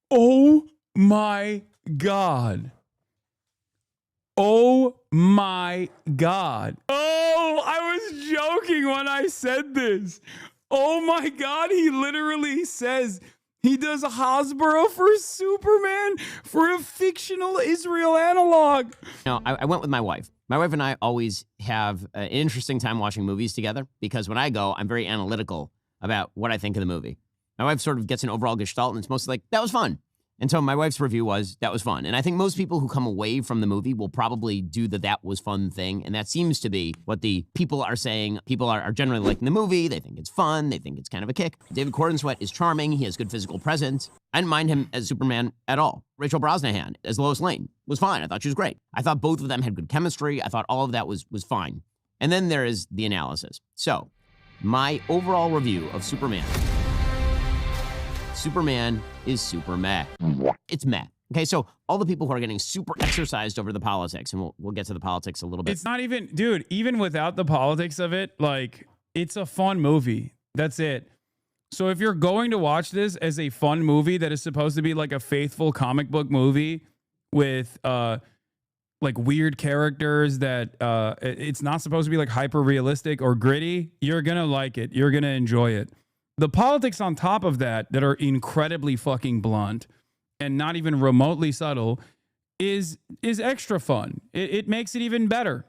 Oh my God. Oh my God. Oh, I was joking when I said this. Oh my God. He literally says he does Hasbro for Superman for a fictional Israel analog. No, I went with my wife. My wife and I always have an interesting time watching movies together because when I go, I'm very analytical about what I think of the movie. My wife sort of gets an overall gestalt, and it's mostly like, that was fun. And so my wife's review was, that was fun. And I think most people who come away from the movie will probably do the that was fun thing. And that seems to be what the people are saying. People are generally liking the movie. They think it's fun. They think it's kind of a kick. David Corenswet is charming. He has good physical presence. I didn't mind him as Superman at all. Rachel Brosnahan as Lois Lane was fine. I thought she was great. I thought both of them had good chemistry. I thought all of that was fine. And then there is the analysis. So my overall review of Superman is super meh. It's meh. Okay, so all the people who are getting super exercised over the politics, and we'll get to the politics a little bit. It's not even, dude, even without the politics of it, like, it's a fun movie. That's it. So if you're going to watch this as a fun movie that is supposed to be like a faithful comic book movie with like weird characters that it's not supposed to be like hyper realistic or gritty, you're gonna like it. You're gonna enjoy it. The politics on top of that are incredibly fucking blunt and not even remotely subtle is extra fun. It makes it even better.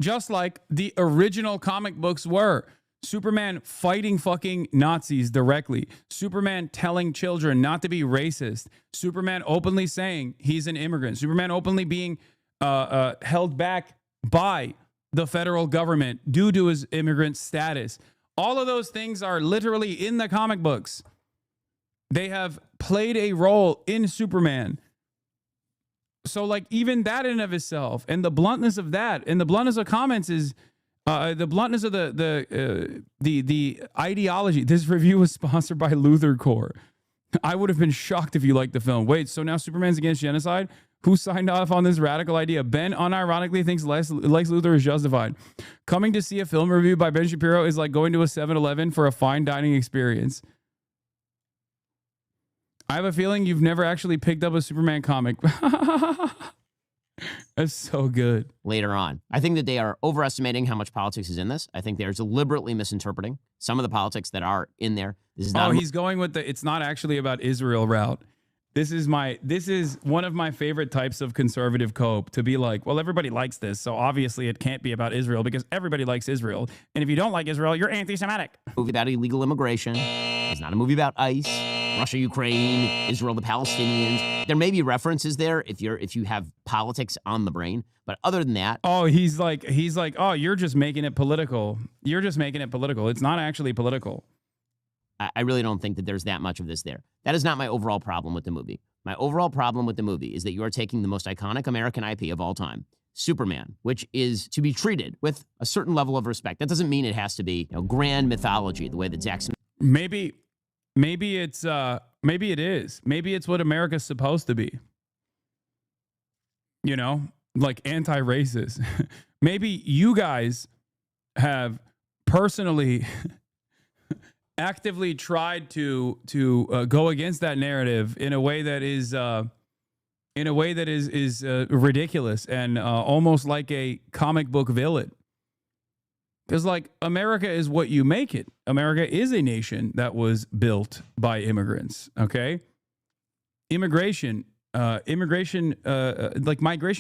Just like the original comic books were. Superman fighting fucking Nazis directly. Superman telling children not to be racist. Superman openly saying he's an immigrant. Superman openly being held back by the federal government due to his immigrant status. All of those things are literally in the comic books. They have played a role in Superman. So like even that in and of itself and the bluntness of that and the bluntness of comments is the bluntness of the ideology. This review was sponsored by Luther Corps. I would have been shocked if you liked the film. Wait, so now Superman's against genocide? Who signed off on this radical idea? Ben unironically thinks Lex Luthor is justified. Coming to see a film review by Ben Shapiro is like going to a 7-Eleven for a fine dining experience. I have a feeling you've never actually picked up a Superman comic. That's so good. Later on, I think that they are overestimating how much politics is in this. I think they're deliberately misinterpreting some of the politics that are in there. This is not. Oh, he's going with the it's not actually about Israel route. This is one of my favorite types of conservative cope, to be like, well, everybody likes this, so obviously it can't be about Israel because everybody likes Israel. And if you don't like Israel, you're anti-Semitic. Movie about illegal immigration. It's not a movie about ICE, Russia, Ukraine, Israel, the Palestinians. There may be references there if you have politics on the brain, but other than that, oh, he's like, oh, you're just making it political. You're just making it political. It's not actually political. I really don't think that there's that much of this there. That is not my overall problem with the movie. My overall problem with the movie is that you are taking the most iconic American IP of all time, Superman, which is to be treated with a certain level of respect. That doesn't mean it has to be, grand mythology the way that Zack Snyder. Maybe it is. Maybe it's what America's supposed to be. Like anti-racist. Maybe you guys have personally actively tried to go against that narrative in a way that is ridiculous and almost like a comic book villain. Because like America is what you make it. America is a nation that was built by immigrants. Okay, migration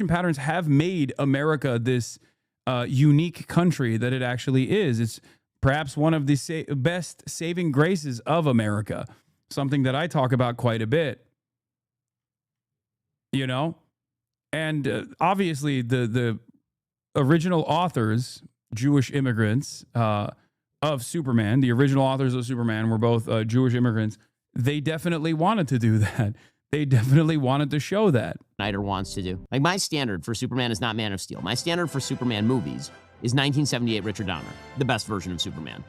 patterns have made America this unique country that it actually is. It's perhaps one of the best saving graces of America, something that I talk about quite a bit, and obviously the original authors, Jewish immigrants of Superman, the original authors of Superman were both Jewish immigrants. They definitely wanted to do that. They definitely wanted to show that. Snyder wants to do. Like my standard for Superman is not Man of Steel. My standard for Superman movies is 1978 Richard Donner, the best version of Superman.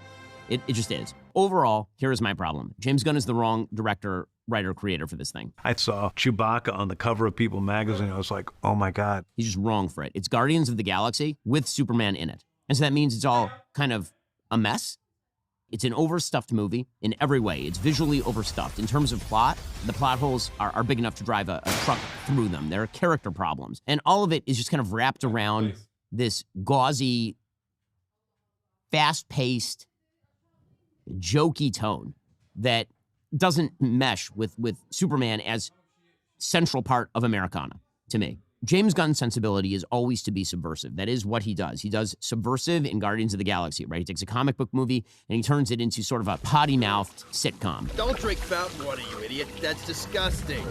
It just is. Overall, here is my problem. James Gunn is the wrong director, writer, creator for this thing. I saw Chewbacca on the cover of People magazine. I was like, oh my God. He's just wrong for it. It's Guardians of the Galaxy with Superman in it. And so that means it's all kind of a mess. It's an overstuffed movie in every way. It's visually overstuffed. In terms of plot, the plot holes are big enough to drive a truck through them. There are character problems. And all of it is just kind of wrapped around this gauzy, fast-paced, jokey tone that doesn't mesh with Superman as central part of Americana, to me. James Gunn's sensibility is always to be subversive. That is what he does. He does subversive in Guardians of the Galaxy, right? He takes a comic book movie and he turns it into sort of a potty-mouthed sitcom. Don't drink fountain water, you idiot. That's disgusting.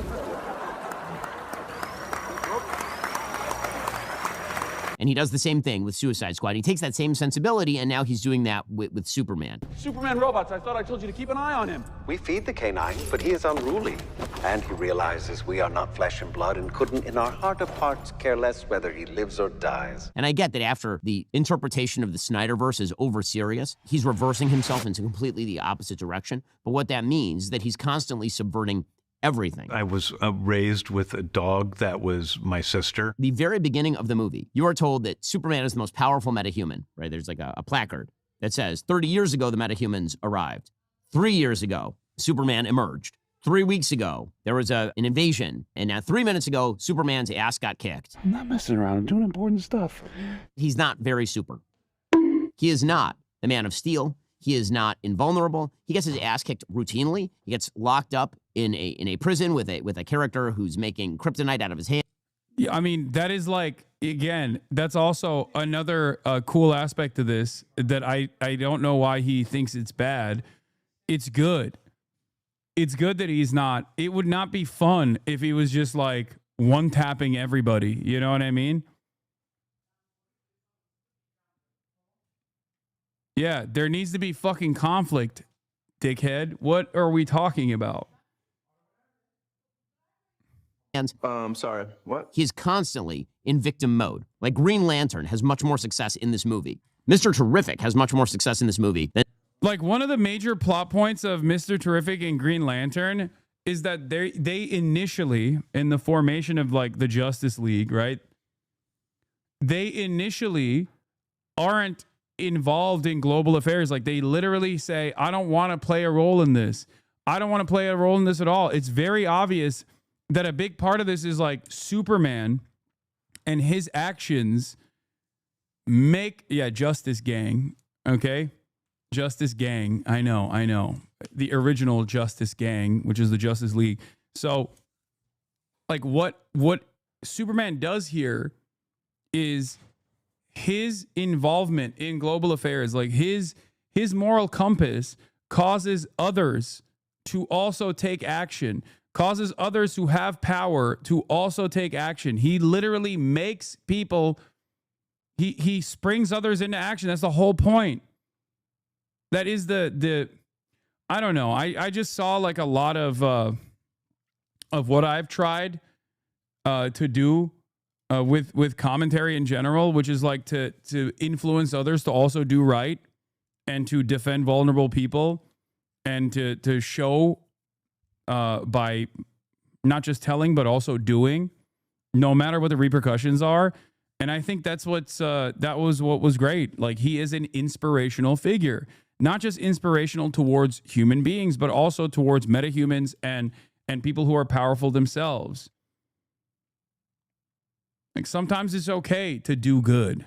And he does the same thing with Suicide Squad. He takes that same sensibility, and now he's doing that with Superman. Superman robots, I thought I told you to keep an eye on him. We feed the canine, but he is unruly. And he realizes we are not flesh and blood and couldn't, in our heart of hearts, care less whether he lives or dies. And I get that after the interpretation of the Snyderverse is over-serious, he's reversing himself into completely the opposite direction. But what that means is that he's constantly subverting everything. I was raised with a dog that was my sister. The very beginning of the movie, you are told that Superman is the most powerful metahuman, right? There's like a placard that says, 30 years ago, the metahumans arrived. 3 years ago, Superman emerged. 3 weeks ago, there was an invasion. And now 3 minutes ago, Superman's ass got kicked. I'm not messing around. I'm doing important stuff. He's not very super. He is not the Man of Steel. He is not invulnerable. He gets his ass kicked routinely. He gets locked up in a prison with a character who's making kryptonite out of his hand. Yeah, I mean, that is like, again, that's also another cool aspect of this that I don't know why he thinks it's bad. It's good. It's good that he's not. It would not be fun if he was just like one-tapping everybody. You know what I mean? Yeah, there needs to be fucking conflict, dickhead. What are we talking about? Sorry, what? He's constantly in victim mode. Like Green Lantern has much more success in this movie. Mr. Terrific has much more success in this movie than... Like, one of the major plot points of Mr. Terrific and Green Lantern is that they initially, in the formation of like the Justice League, right? They initially aren't involved in global affairs. Like, they literally say, I don't want to play a role in this. I don't want to play a role in this at all. It's very obvious that a big part of this is like Superman and his actions make, Justice Gang, okay? Justice Gang, I know. The original Justice Gang, which is the Justice League. So, like, what Superman does here is his involvement in global affairs, like his moral compass causes others to also take action, causes others who have power to also take action. He literally makes people, he springs others into action. That's the whole point. That is the I don't know. I just saw like a lot of what I've tried to do with commentary in general, which is like to influence others to also do right and to defend vulnerable people and to show by not just telling but also doing, no matter what the repercussions are. And I think that was what was great. Like, he is an inspirational figure, not just inspirational towards human beings, but also towards metahumans and people who are powerful themselves. Like, sometimes it's okay to do good.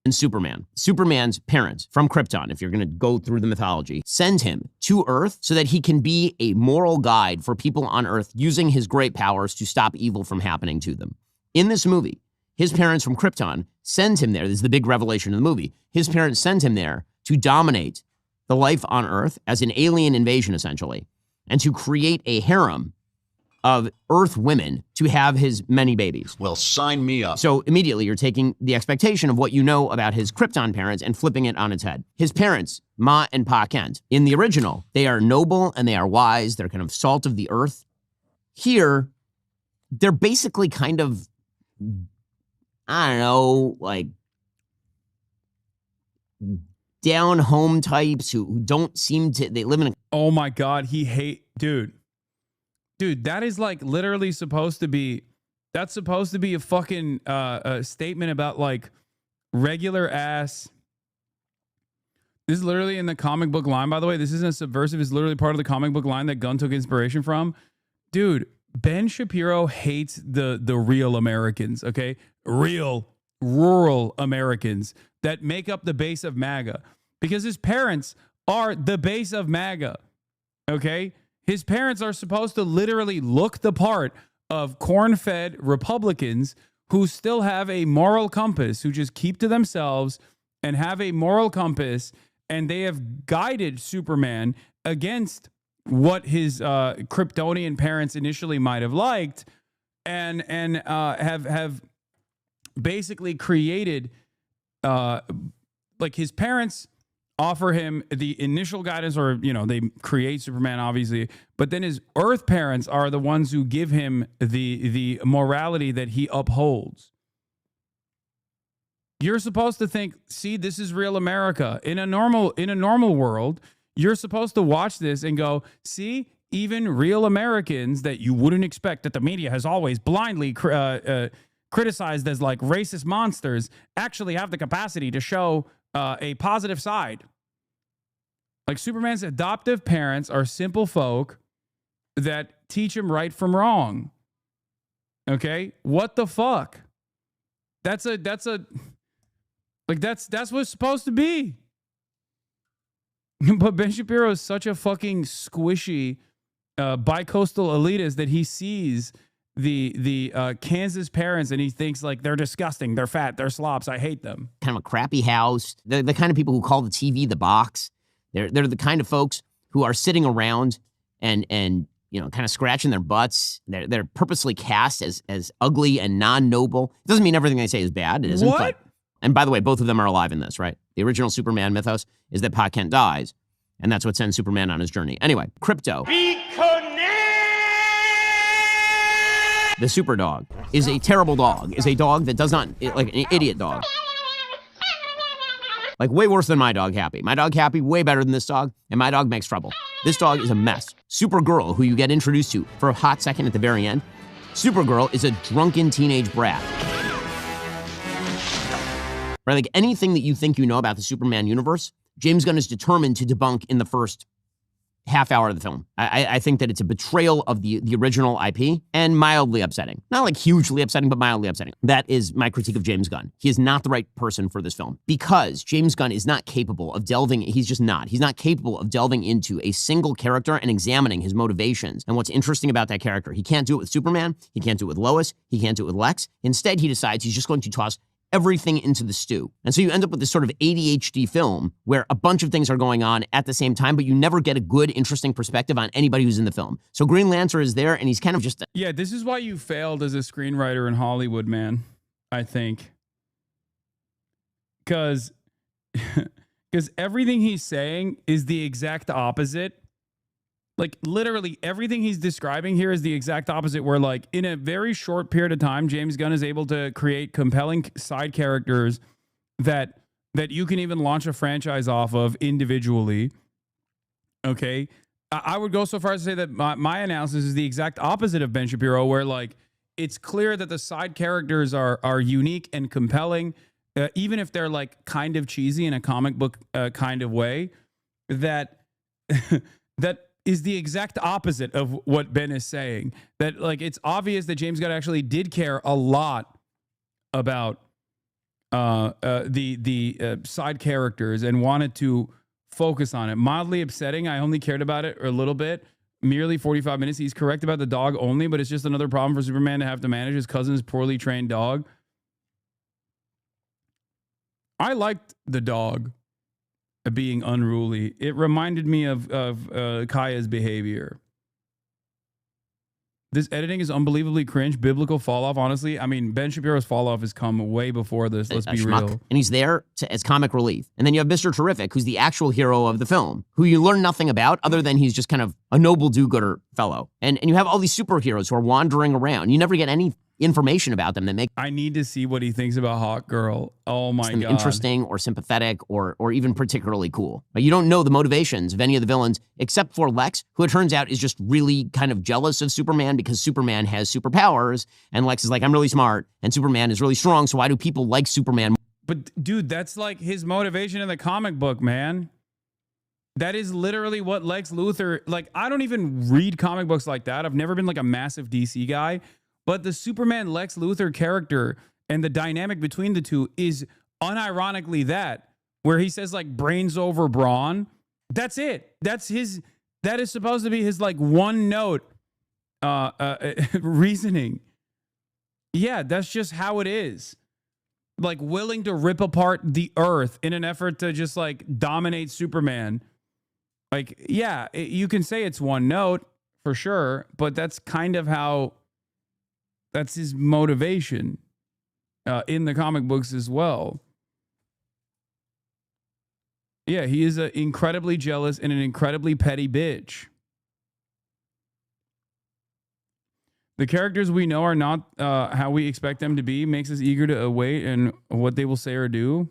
And Superman's parents from Krypton, if you're going to go through the mythology, send him to Earth so that he can be a moral guide for people on Earth using his great powers to stop evil from happening to them. In this movie, his parents from Krypton send him there. This is the big revelation of the movie. His parents send him there to dominate the life on Earth as an alien invasion, essentially, and to create a harem of Earth women to have his many babies. Well, sign me up. So immediately you're taking the expectation of what you know about his Krypton parents and flipping it on its head. His parents, Ma and Pa Kent, in the original, they are noble and they are wise. They're kind of salt of the earth. Here, they're basically kind of, I don't know, like down home types who don't seem to, they live in a... Oh my God, Dude, that is like literally supposed to be a fucking a statement about like regular ass. This is literally in the comic book line, by the way. This isn't subversive. It's literally part of the comic book line that Gunn took inspiration from. Dude, Ben Shapiro hates the real Americans, okay? Real, rural Americans that make up the base of MAGA. Because his parents are the base of MAGA, okay? His parents are supposed to literally look the part of corn-fed Republicans who still have a moral compass, who just keep to themselves and have a moral compass, and they have guided Superman against what his Kryptonian parents initially might have liked, and have basically created like his parents offer him the initial guidance, or they create Superman obviously, but then his Earth parents are the ones who give him the morality that he upholds. You're supposed to think, see, this is real America. In a normal world, you're supposed to watch this and go, see, even real Americans that you wouldn't expect, that the media has always blindly criticized as like racist monsters, actually have the capacity to show a positive side. Like Superman's adoptive parents are simple folk that teach him right from wrong. Okay? What the fuck? That's what it's supposed to be. But Ben Shapiro is such a fucking squishy bicoastal elitist that he sees the Kansas parents and he thinks like they're disgusting, they're fat, they're slops, I hate them. Kind of a crappy house. They're the kind of people who call the TV the box. They're the kind of folks who are sitting around and kind of scratching their butts. They're purposely cast as ugly and non-noble. It doesn't mean everything they say is bad. It isn't. What? And by the way, both of them are alive in this, right? The original Superman mythos is that Pa Kent dies, and that's what sends Superman on his journey. Anyway, Crypto, the super dog, is a terrible dog, is a dog that does not, like an idiot dog. Like way worse than my dog Happy. My dog Happy, way better than this dog, and my dog makes trouble. This dog is a mess. Supergirl, who you get introduced to for a hot second at the very end, Supergirl is a drunken teenage brat. Right, like anything that you think you know about the Superman universe, James Gunn is determined to debunk in the first half hour of the film. I think that it's a betrayal of the original IP and mildly upsetting. Not like hugely upsetting, but mildly upsetting. That is my critique of James Gunn. He is not the right person for this film because James Gunn is not capable of delving, he's just not. He's not capable of delving into a single character and examining his motivations and what's interesting about that character. He can't do it with Superman. He can't do it with Lois. He can't do it with Lex. Instead, he decides he's just going to toss everything into the stew. And so you end up with this sort of ADHD film where a bunch of things are going on at the same time, but you never get a good, interesting perspective on anybody who's in the film. So Green Lantern is there, and he's kind of just... Yeah, this is why you failed as a screenwriter in Hollywood, man, I think. Because everything he's saying is the exact opposite. Like, literally, everything he's describing here is the exact opposite, where, like, in a very short period of time, James Gunn is able to create compelling side characters that you can even launch a franchise off of individually, okay? I would go so far as to say that my analysis is the exact opposite of Ben Shapiro, where, like, it's clear that the side characters are unique and compelling, even if they're, like, kind of cheesy in a comic book kind of way, that is the exact opposite of what Ben is saying. That, like, it's obvious that James Gunn actually did care a lot about the side characters and wanted to focus on it. Mildly upsetting. I only cared about it a little bit, merely 45 minutes. He's correct about the dog only, but it's just another problem for Superman to have to manage his cousin's poorly trained dog. I liked the dog being unruly. It reminded me of Kaya's behavior. This editing is unbelievably cringe. Biblical fall off. Honestly, I mean, Ben Shapiro's fall off has come way before this. Let's be real. And he's there as comic relief. And then you have Mr. Terrific, who's the actual hero of the film, who you learn nothing about other than he's just kind of a noble do-gooder fellow. And you have all these superheroes who are wandering around. You never get any information about them that make... I need to see what he thinks about Hawk Girl. Oh my God. Interesting or sympathetic or even particularly cool. But you don't know the motivations of any of the villains except for Lex, who it turns out is just really kind of jealous of Superman because Superman has superpowers. And Lex is like, I'm really smart and Superman is really strong. So why do people like Superman? But dude, that's like his motivation in the comic book, man. That is literally what Lex Luthor, like, I don't even read comic books like that. I've never been like a massive DC guy, but the Superman Lex Luthor character and the dynamic between the two is unironically that, where he says like brains over brawn. That's it. That is supposed to be his like one note reasoning. Yeah, that's just how it is. Like willing to rip apart the earth in an effort to just like dominate Superman. Like, yeah, you can say it's one note for sure, but that's kind of how, that's his motivation in the comic books as well. Yeah, he is an incredibly jealous and an incredibly petty bitch. The characters we know are not how we expect them to be, makes us eager to await and what they will say or do.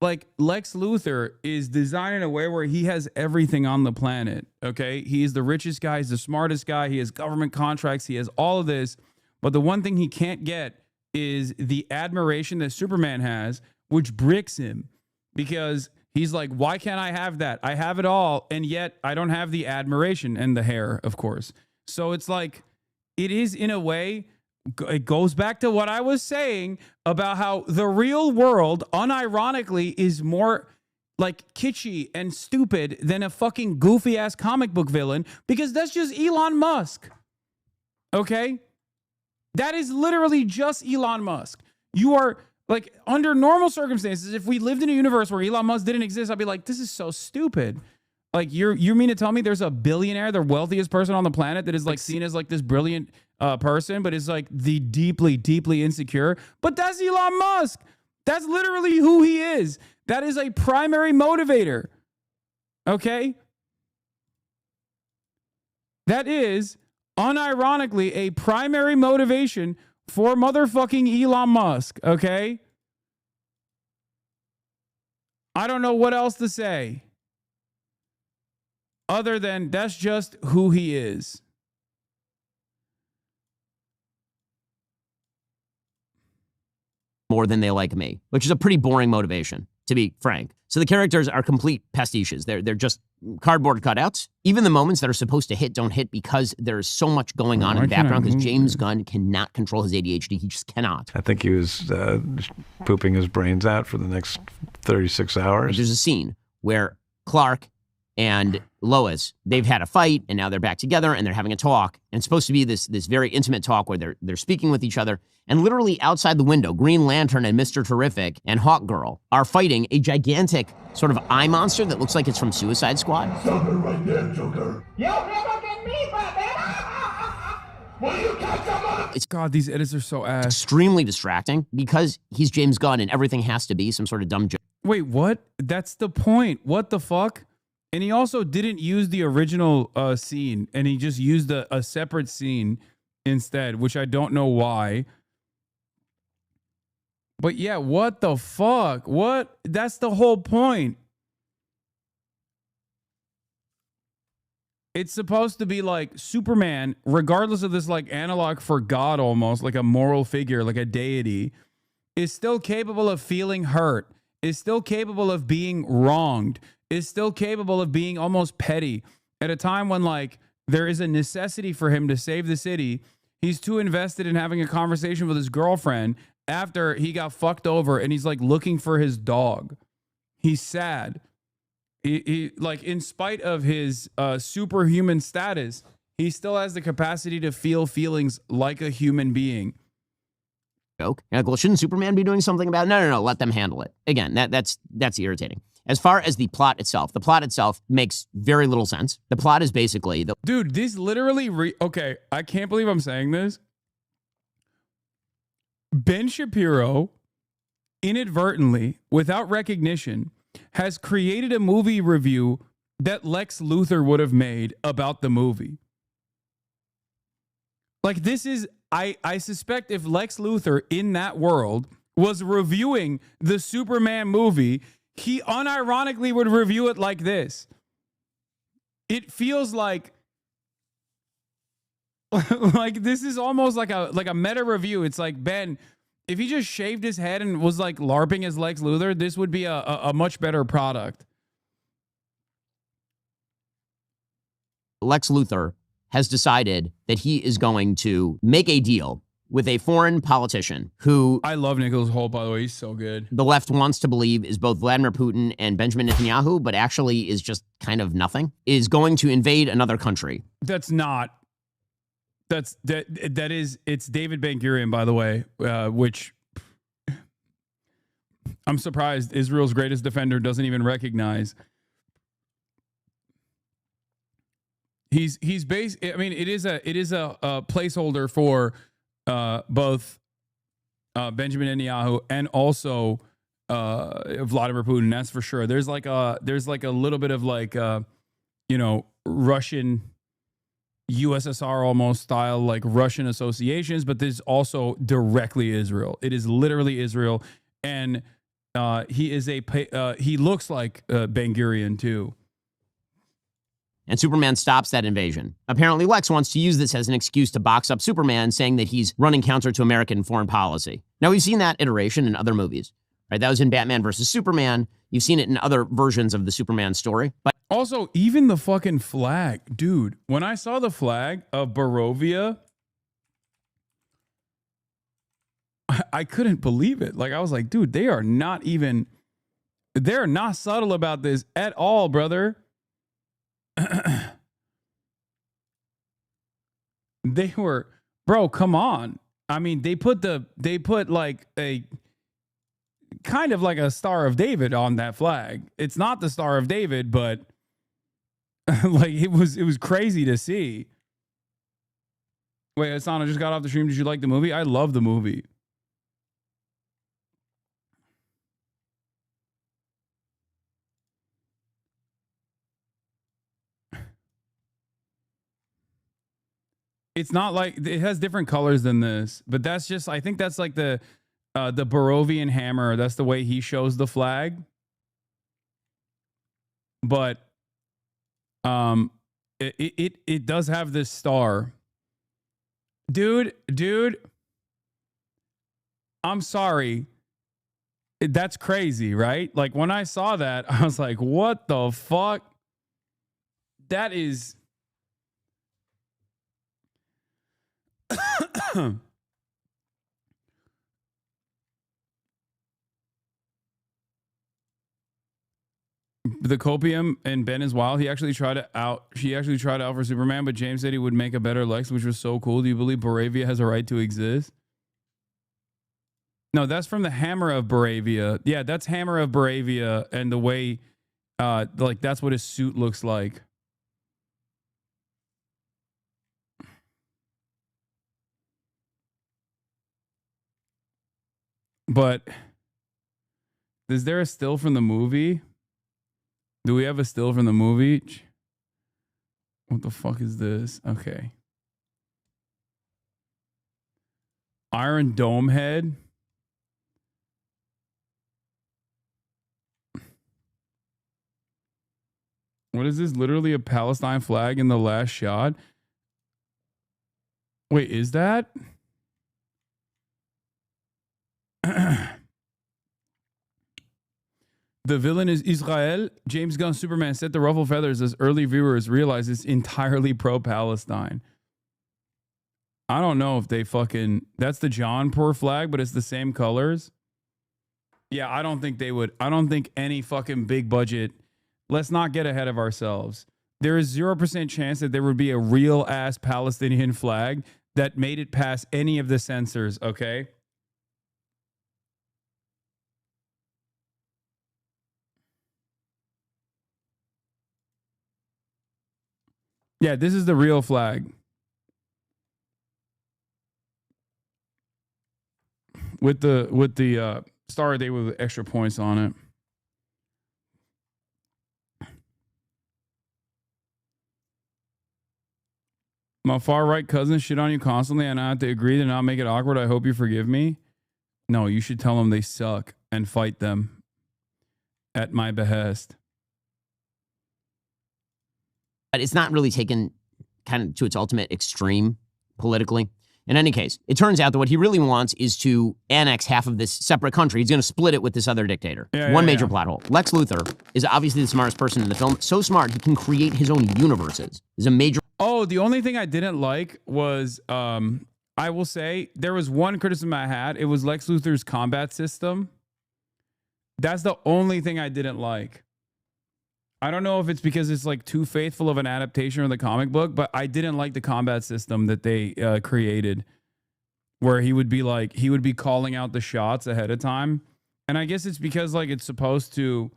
Like, Lex Luthor is designed in a way where he has everything on the planet, okay? He is the richest guy, he's the smartest guy, he has government contracts, he has all of this, but the one thing he can't get is the admiration that Superman has, which bricks him, because he's like, why can't I have that? I have it all, and yet I don't have the admiration and the hair, of course. So it's like, it is in a way, it goes back to what I was saying about how the real world, unironically, is more like kitschy and stupid than a fucking goofy ass comic book villain, because that's just Elon Musk. Okay? That is literally just Elon Musk. You are like, under normal circumstances, if we lived in a universe where Elon Musk didn't exist, I'd be like, this is so stupid. Like, you mean to tell me there's a billionaire, the wealthiest person on the planet, that is like seen as like this brilliant person, but is like the deeply, deeply insecure? But that's Elon Musk. That's literally who he is. That is a primary motivator. Okay? That is unironically a primary motivation for motherfucking Elon Musk. Okay? I don't know what else to say other than that's just who he is. More than they like me, which is a pretty boring motivation, to be frank. So the characters are complete pastiches. They're just cardboard cutouts. Even the moments that are supposed to hit don't hit because there's so much going on in the background, because James Gunn cannot control his ADHD. He just cannot. I think he was pooping his brains out for the next 36 hours. There's a scene where Clark and Lois, they've had a fight, and now they're back together, and they're having a talk. And it's supposed to be this very intimate talk where they're speaking with each other. And literally outside the window, Green Lantern and Mr. Terrific and Hawk Girl are fighting a gigantic sort of eye monster that looks like it's from Suicide Squad. Stop it right there, Joker. You'll never get me, Batman! Will you catch someone? It's God, these edits are so ass. extremely distracting because he's James Gunn and everything has to be some sort of dumb joke. Wait, what? That's the point. What the fuck? And he also didn't use the original scene, and he just used a separate scene instead, which I don't know why. But yeah, what the fuck? What? That's the whole point. It's supposed to be like Superman, regardless of this like analog for God almost, like a moral figure, like a deity, is still capable of feeling hurt, is still capable of being wronged, is still capable of being almost petty at a time when like there is a necessity for him to save the city. He's too invested in having a conversation with his girlfriend after he got fucked over, and he's like looking for his dog. He's sad. He like, in spite of his superhuman status, he still has the capacity to feel feelings like a human being. Joke. You're like, well, shouldn't Superman be doing something about it? No, let them handle it. Again, that's irritating. As far as the plot itself makes very little sense. The plot is basically dude, this literally okay, I can't believe I'm saying this. Ben Shapiro, inadvertently, without recognition, has created a movie review that Lex Luthor would have made about the movie. Like, this is, I suspect if Lex Luthor in that world was reviewing the Superman movie, he unironically would review it like this. It feels like like this is almost like a meta review. It's like, Ben, If he just shaved his head and was like LARPing as Lex Luthor, this would be a much better product. Lex Luthor has decided that he is going to make a deal with a foreign politician who I love Nicholas Hoult, by the way. He's so good. the left wants to believe is both Vladimir Putin and Benjamin Netanyahu, but actually is just kind of nothing, is going to invade another country. That's not. It's David Ben-Gurion, by the way, which I'm surprised Israel's greatest defender doesn't even recognize. He's based. I mean, it is a placeholder for both Benjamin Netanyahu and also Vladimir Putin. That's for sure. There's like a little bit of like Russian USSR almost style, like Russian associations, but there's also directly Israel. It is literally Israel, and he looks like Ben-Gurion too. And Superman stops that invasion. Apparently, Lex wants to use this as an excuse to box up Superman, saying that he's running counter to American foreign policy. Now, we've seen that iteration in other movies, right? That was in Batman versus Superman. You've seen it in other versions of the Superman story. But also, even the fucking flag, dude. When I saw the flag of Barovia, I couldn't believe it. Like, I was like, dude, they're not subtle about this at all, brother. They were, bro, come on. I mean, they put like a kind of like a Star of David on that flag. It's not the Star of David, but like it was crazy to see. Wait, Hasan, I just got off the stream. Did you like the movie? I love the movie. It's not like it has different colors than this, but that's just, I think that's like the Barovian hammer. That's the way he shows the flag. But it does have this star. Dude, I'm sorry. That's crazy, right? Like when I saw that, I was like, what the fuck? That is the copium and Ben is wild. She actually tried out for Superman, but James said he would make a better Lex, which was so cool. Do you believe Baravia has a right to exist? No, that's from the Hammer of Baravia. Yeah, that's Hammer of Baravia, and the way like that's what his suit looks like. But is there a still from the movie? Do we have a still from the movie? What the fuck is this? Okay. Iron Dome head. What is this? Literally a Palestine flag in the last shot? Wait, is that? The villain is Israel. James Gunn's Superman set the ruffle feathers as early viewers realize it's entirely pro-Palestine. I don't know if they fucking... That's the Jaunpur flag, but it's the same colors. Yeah, I don't think they would... I don't think any fucking big budget... Let's not get ahead of ourselves. There is 0% chance that there would be a real-ass Palestinian flag that made it past any of the censors, okay? Yeah, this is the real flag. With the Star of Day with extra points on it. My far right cousins shit on you constantly, and I have to agree to not make it awkward. I hope you forgive me. No, you should tell them they suck and fight them at my behest. But it's not really taken kind of to its ultimate extreme politically. In any case, it turns out that what he really wants is to annex half of this separate country. He's going to split it with this other dictator. One major plot hole. Lex Luthor is obviously the smartest person in the film. So smart, he can create his own universes. Is a major... Oh, the only thing I didn't like was, I will say, there was one criticism I had. It was Lex Luthor's combat system. That's the only thing I didn't like. I don't know if it's because it's like too faithful of an adaptation of the comic book, but I didn't like the combat system that they created, where he would be calling out the shots ahead of time. And I guess it's because like it's supposed to,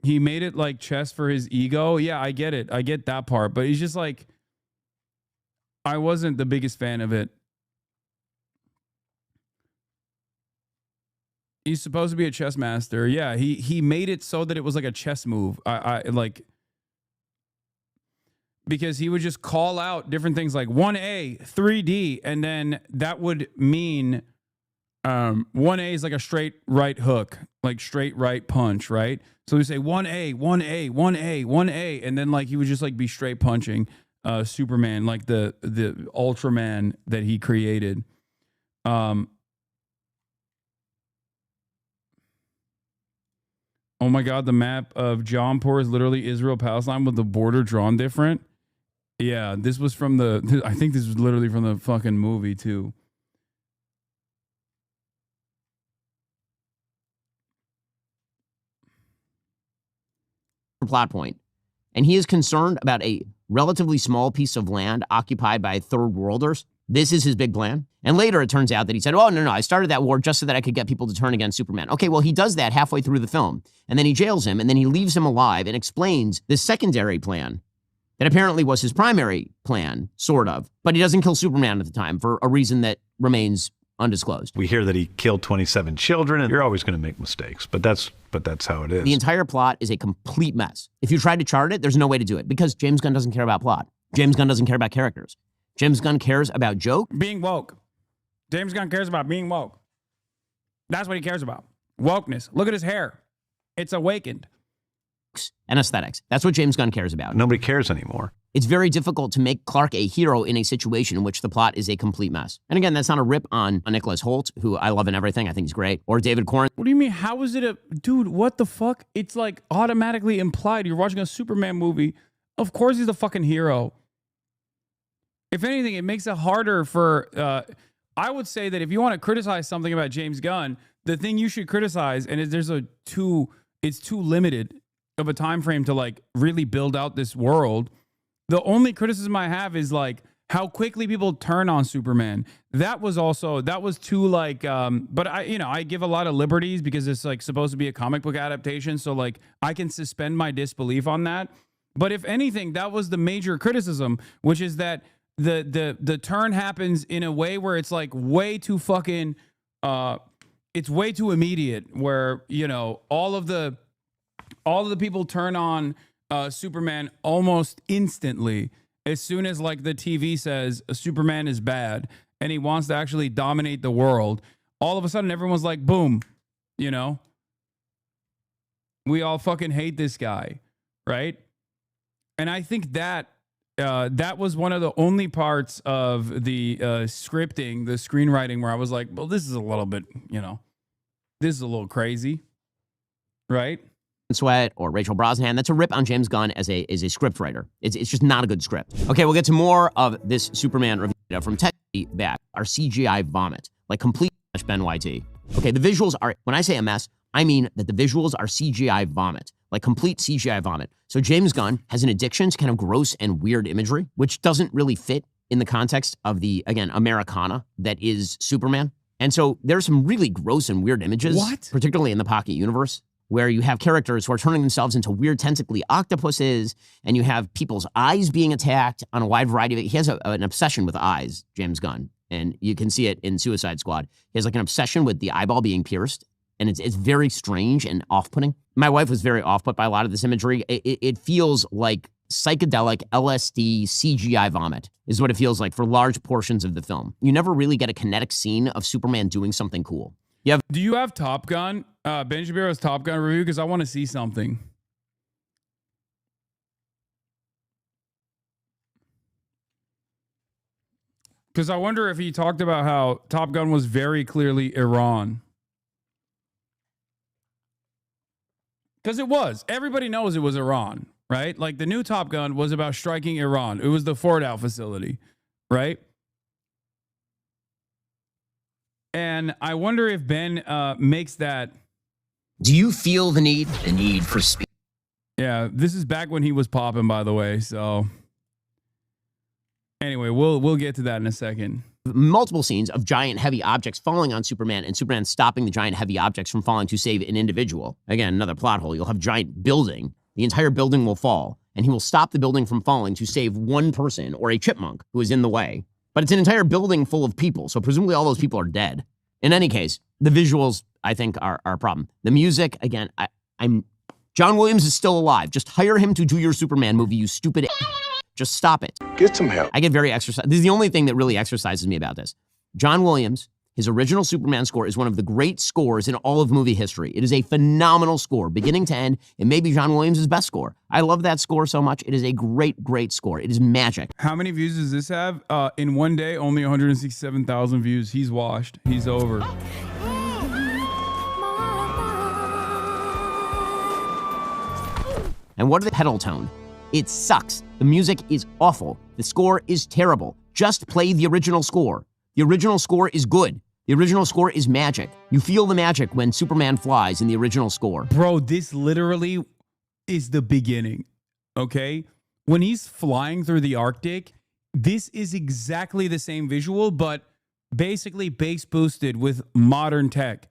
he made it like chess for his ego. Yeah, I get it. I get that part, but he's just like, I wasn't the biggest fan of it. He's supposed to be a chess master. Yeah, he made it so that it was like a chess move. I like, because he would just call out different things like 1A, 3D, and then that would mean 1A is like a straight right hook, like straight right punch, right? So we say 1A, 1A, 1A, 1A, and then like he would just like be straight punching Superman, like the Ultraman that he created. Oh my God, the map of Jampur is literally Israel-Palestine with the border drawn different. Yeah, this was from I think this was literally from the fucking movie too. Plot point. And he is concerned about a relatively small piece of land occupied by third worlders. This is his big plan. And later it turns out that he said, oh, no, I started that war just so that I could get people to turn against Superman. Okay, well, he does that halfway through the film. And then he jails him, and then he leaves him alive and explains the secondary plan that apparently was his primary plan, sort of. But he doesn't kill Superman at the time for a reason that remains undisclosed. We hear that he killed 27 children, and you're always going to make mistakes, but that's how it is. The entire plot is a complete mess. If you try to chart it, there's no way to do it because James Gunn doesn't care about plot. James Gunn doesn't care about characters. James Gunn cares about joke. Being woke. James Gunn cares about being woke. That's what he cares about. Wokeness. Look at his hair. It's awakened. And aesthetics. That's what James Gunn cares about. Nobody cares anymore. It's very difficult to make Clark a hero in a situation in which the plot is a complete mess. And again, that's not a rip on Nicholas Hoult, who I love in everything. I think he's great. Or David Corn. What do you mean? How is it a... Dude, what the fuck? It's like automatically implied. You're watching a Superman movie. Of course he's the fucking hero. If anything, it makes it harder for... I would say that if you want to criticize something about James Gunn, the thing you should criticize, and it's too limited of a time frame to like really build out this world. The only criticism I have is like how quickly people turn on Superman. That was too like, but I give a lot of liberties because it's like supposed to be a comic book adaptation. So like I can suspend my disbelief on that. But if anything, that was the major criticism, which is that the turn happens in a way where it's like way too fucking, it's way too immediate where, all of the people turn on Superman almost instantly as soon as like the TV says Superman is bad and he wants to actually dominate the world. All of a sudden, everyone's like, boom, we all fucking hate this guy, right? And I think that that was one of the only parts of the scripting, the screenwriting, where I was like, well, this is a little bit, this is a little crazy, right? Sweat or Rachel Brosnahan. That's a rip on James Gunn as a scriptwriter. It's just not a good script. Okay, we'll get to more of this Superman review from Ted back. Our CGI vomit, like complete Ben YT. Okay, the visuals are, when I say a mess, I mean that the visuals are CGI vomit, like complete CGI vomit. So James Gunn has an addiction to kind of gross and weird imagery, which doesn't really fit in the context of the, again, Americana that is Superman. And so there's some really gross and weird images, particularly in the Pocket universe, where you have characters who are turning themselves into weird tentacly octopuses, and you have people's eyes being attacked on a wide variety of... He has an obsession with eyes, James Gunn, and you can see it in Suicide Squad. He has like an obsession with the eyeball being pierced, and it's very strange and off-putting. My wife was very off-put by a lot of this imagery. It feels like psychedelic LSD CGI vomit is what it feels like for large portions of the film. You never really get a kinetic scene of Superman doing something cool. Do you have Top Gun? Ben Shapiro's Top Gun review? Because I want to see something. Because I wonder if he talked about how Top Gun was very clearly Iran. Because it was. Everybody knows it was Iran, right? Like the new Top Gun was about striking Iran. It was the Fordow facility, right? And I wonder if Ben makes that. Do you feel the need for speed? Yeah, this is back when he was popping, by the way. So anyway, we'll get to that in a second. Multiple scenes of giant heavy objects falling on Superman and Superman stopping the giant heavy objects from falling to save an individual. Again, another plot hole. You'll have a giant building. The entire building will fall, and he will stop the building from falling to save one person or a chipmunk who is in the way. But it's an entire building full of people, so presumably all those people are dead. In any case, the visuals, I think, are a problem. The music, again, John Williams is still alive. Just hire him to do your Superman movie, you stupid. Just stop it. Get some help. I get very exercised. This is the only thing that really exercises me about this. John Williams, his original Superman score is one of the great scores in all of movie history. It is a phenomenal score, beginning to end. It may be John Williams' best score. I love that score so much. It is a great, great score. It is magic. How many views does this have? In one day, only 167,000 views. He's washed. He's over. And what is the pedal tone? It sucks. The music is awful. The score is terrible. Just play the original score. The original score is good. The original score is magic. You feel the magic when Superman flies in the original score. Bro, this literally is the beginning, okay? When he's flying through the Arctic, this is exactly the same visual, but basically bass boosted with modern tech.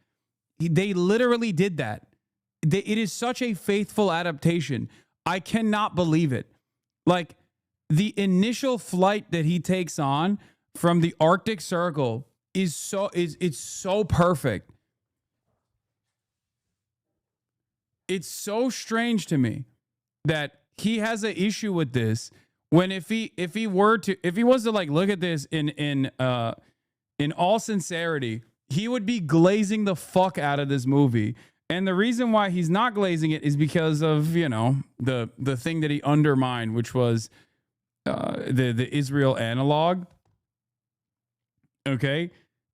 They literally did that. It is such a faithful adaptation. I cannot believe it. Like, the initial flight that he takes on from the Arctic Circle is so perfect. It's so strange to me that he has an issue with this when if he was to like look at this in all sincerity, he would be glazing the fuck out of this movie. And the reason why he's not glazing it is because of, you know, the thing that he undermined, which was the Israel analog. Okay?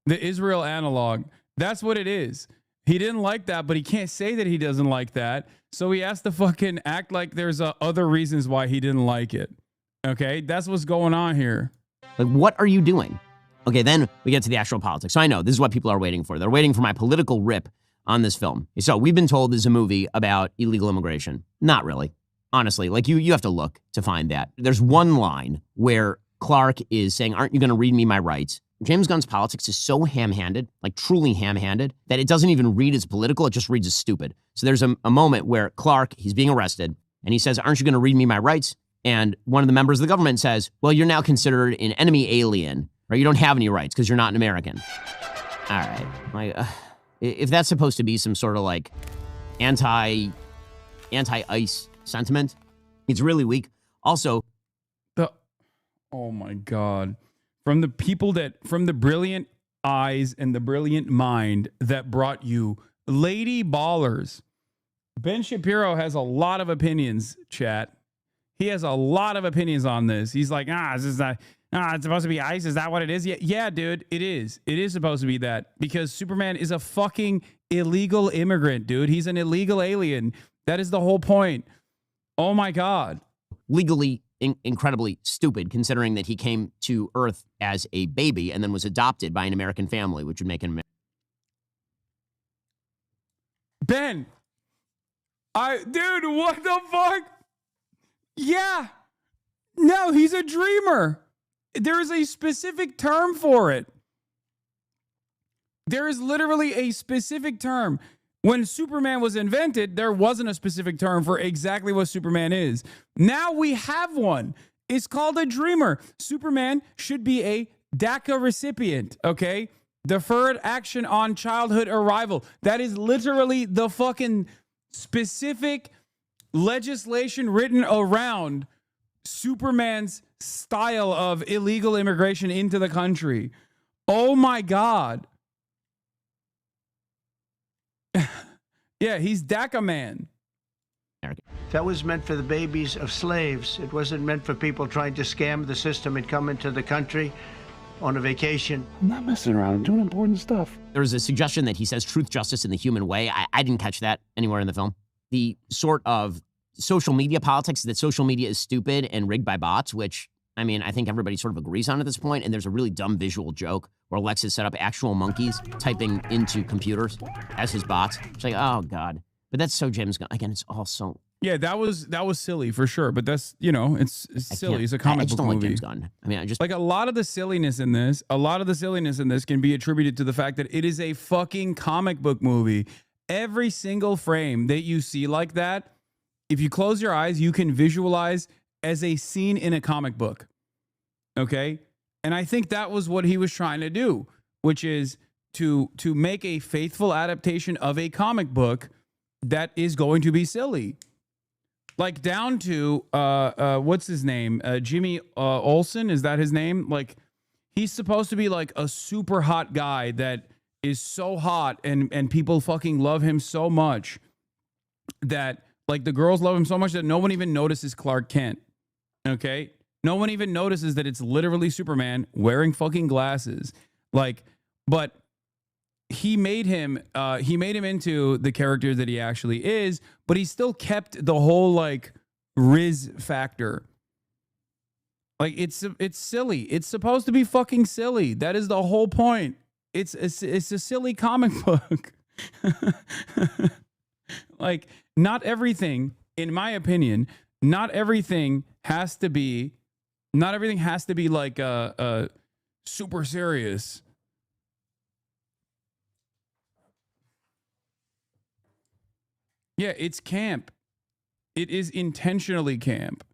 The Israel analog. That's what it is. He didn't like that, but he can't say that he doesn't like that. So he has to fucking act like there's other reasons why he didn't like it. Okay? That's what's going on here. Like, what are you doing? Okay, then we get to the actual politics. So I know this is what people are waiting for. They're waiting for my political rip on this film. So we've been told this is a movie about illegal immigration. Not really. Honestly, like you have to look to find that. There's one line where Clark is saying, "Aren't you going to read me my rights?" James Gunn's politics is so ham-handed, like truly ham-handed, that it doesn't even read as political. It just reads as stupid. So there's a moment where Clark, he's being arrested, and he says, "Aren't you going to read me my rights?" And one of the members of the government says, "Well, you're now considered an enemy alien, or you don't have any rights because you're not an American." All right. Like, if that's supposed to be some sort of like anti-ICE sentiment, it's really weak. Also, oh my God. From the brilliant eyes and the brilliant mind that brought you Lady Ballers. Ben Shapiro has a lot of opinions, chat. He has a lot of opinions on this. He's like, it's supposed to be ICE. Is that what it is? Yeah, dude, it is. It is supposed to be that because Superman is a fucking illegal immigrant, dude. He's an illegal alien. That is the whole point. Oh my God. Legally incredibly stupid, considering that he came to Earth as a baby and then was adopted by an American family, which would make him Ben, dude, what the fuck? Yeah. No, he's a dreamer. There is a specific term for it. There is literally a specific term. When Superman was invented, there wasn't a specific term for exactly what Superman is. Now we have one. It's called a dreamer. Superman should be a DACA recipient, okay? Deferred action on childhood arrival. That is literally the fucking specific legislation written around Superman's style of illegal immigration into the country. Oh my God. Yeah, he's DACA man. That was meant for the babies of slaves. It wasn't meant for people trying to scam the system and come into the country. on a vacation. I'm not messing around. I'm doing important stuff. There's a suggestion that he says truth, justice, and the human way. I didn't catch that anywhere in the film. The sort of social media politics that social media is stupid and rigged by bots, which, I mean, I think everybody sort of agrees on at this point. And there's a really dumb visual joke where Lex has set up actual monkeys typing into computers as his bots. It's like, oh, God. But that's so James Gunn. Again, it's all so... Yeah, that was silly for sure. But that's, you know, it's silly. It's a comic I just book don't movie. like James Gunn. I mean, I just... Like a lot of the silliness in this can be attributed to the fact that it is a fucking comic book movie. Every single frame that you see like that, if you close your eyes, you can visualize as a scene in a comic book. Okay? And I think that was what he was trying to do, which is to make a faithful adaptation of a comic book that is going to be silly. Like down to what's his name? Jimmy Olsen, is that his name? Like he's supposed to be like a super hot guy that is so hot and people fucking love him so much that like the girls love him so much that no one even notices Clark Kent. Okay? No one even notices that it's literally Superman wearing fucking glasses. Like, but he made him into the character that he actually is, but he still kept the whole like Riz factor. Like it's silly. It's supposed to be fucking silly. That is the whole point. It's a silly comic book. Like not everything, in my opinion, not everything has to be like super serious. Yeah, it's camp. It is intentionally camp.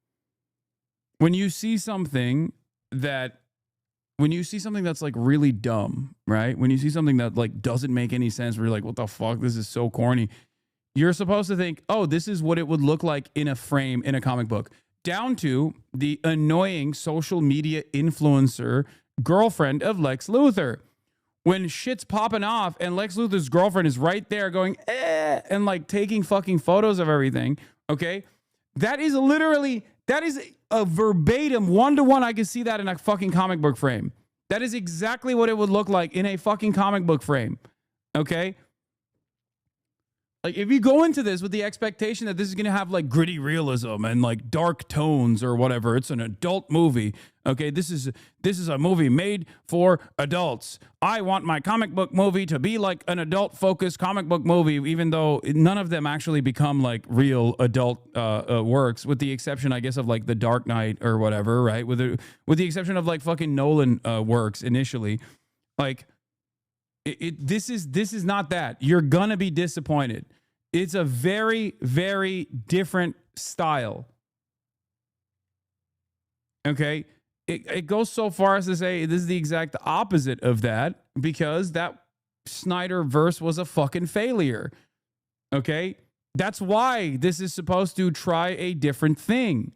When you see something that's like really dumb, right? When you see something that like doesn't make any sense, where you're like, what the fuck? This is so corny. You're supposed to think, oh, this is what it would look like in a frame in a comic book. Down to the annoying social media influencer girlfriend of Lex Luthor. When shit's popping off and Lex Luthor's girlfriend is right there going, and like taking fucking photos of everything, okay? That is a verbatim, one-to-one, I can see that in a fucking comic book frame. That is exactly what it would look like in a fucking comic book frame, okay? Like, if you go into this with the expectation that this is going to have, like, gritty realism and, like, dark tones or whatever, it's an adult movie, okay? This is a movie made for adults. I want my comic book movie to be like an adult-focused comic book movie, even though none of them actually become, like, real adult works, with the exception, I guess, of, like, The Dark Knight or whatever, right? With the exception of, like, fucking Nolan works initially. Like... This is not that. You're gonna be disappointed. It's a very, very different style. Okay? It goes so far as to say this is the exact opposite of that, because that Snyder verse was a fucking failure. Okay? That's why this is supposed to try a different thing.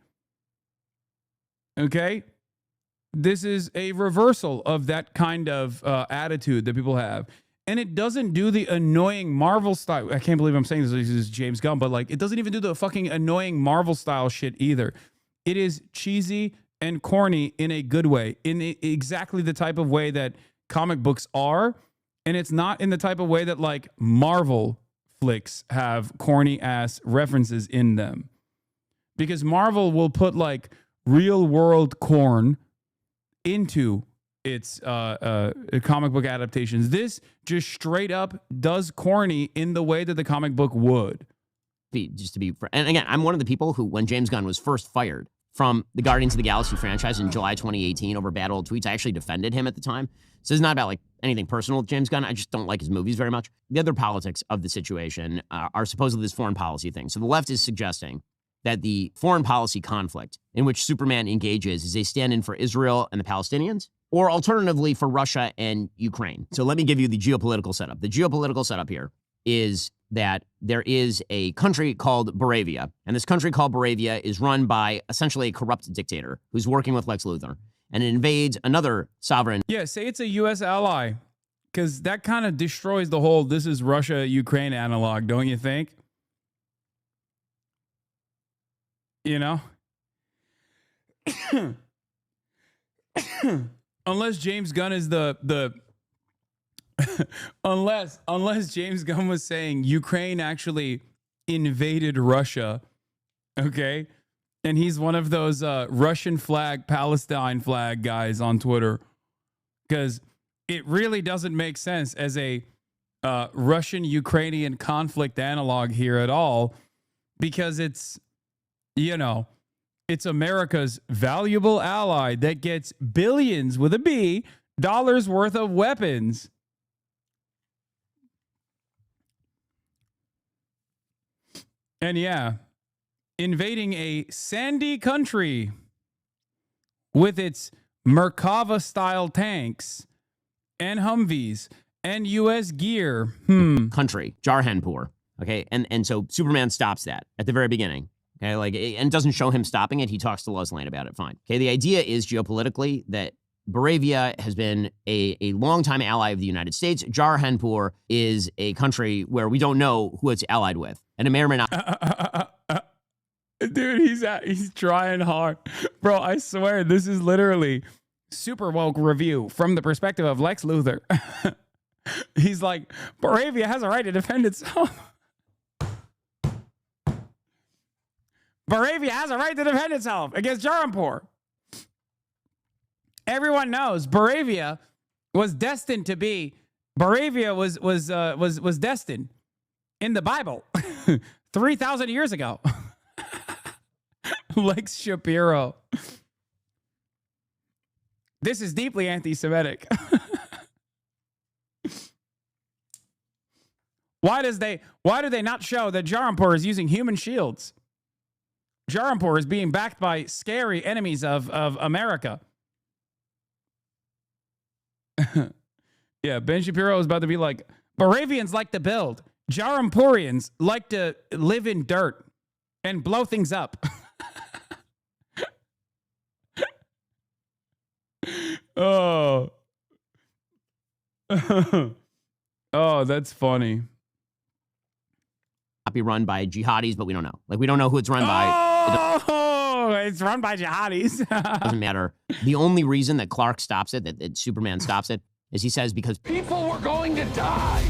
Okay? This is a reversal of that kind of attitude that people have. And it doesn't do the annoying Marvel style. I can't believe I'm saying this is James Gunn, but like it doesn't even do the fucking annoying Marvel style shit either. It is cheesy and corny in a good way, in exactly the type of way that comic books are. And it's not in the type of way that like Marvel flicks have corny ass references in them. Because Marvel will put like real world corn into its comic book adaptations. This just straight up does corny in the way that the comic book would. And again, I'm one of the people who, when James Gunn was first fired from the Guardians of the Galaxy franchise in July 2018 over bad old tweets, I actually defended him at the time. So it's not about like anything personal with James Gunn. I just don't like his movies very much. The other politics of the situation are supposedly this foreign policy thing. So the left is suggesting that the foreign policy conflict in which Superman engages is a stand-in for Israel and the Palestinians, or alternatively for Russia and Ukraine. So let me give you the geopolitical setup. The geopolitical setup here is that there is a country called Boravia, and this country called Boravia is run by essentially a corrupt dictator who's working with Lex Luthor, and it invades another sovereign. Yeah, say it's a U.S. ally, because that kind of destroys the whole this is Russia-Ukraine analog, don't you think? You know? unless James Gunn is the unless James Gunn was saying Ukraine actually invaded Russia, okay? And he's one of those Russian flag, Palestine flag guys on Twitter, because it really doesn't make sense as a Russian-Ukrainian conflict analog here at all, because it's, you know, it's America's valuable ally that gets billions with a B dollars worth of weapons. And yeah, invading a sandy country with its Merkava-style tanks and Humvees and U.S. gear. Country, Jarhanpur. Okay, and so Superman stops that at the very beginning. Okay, like, and doesn't show him stopping it. He talks to Lois Lane about it. Fine. Okay, the idea is geopolitically that Moravia has been a longtime ally of the United States. Jarhanpur is a country where we don't know who it's allied with, and it may or may not. Dude, he's trying hard, bro. I swear this is literally super woke review from the perspective of Lex Luthor. He's like, Moravia has a right to defend itself. Moravia has a right to defend itself against Jarhanpur. Everyone knows Moravia was destined to be. Moravia was destined in the Bible 3,000 years ago. Lex Shapiro. This is deeply anti-Semitic. Why do they not show that Jarhanpur is using human shields? Jarhanpur is being backed by scary enemies of America. Yeah, Ben Shapiro is about to be like, Moravians like to build. Jarhanpurians like to live in dirt and blow things up. Oh. Oh, that's funny. Not be run by jihadis, but we don't know. Like, we don't know who it's run by. Oh, it's run by jihadis. It doesn't matter. The only reason that Clark stops it, that Superman stops it, is he says because People were going to die.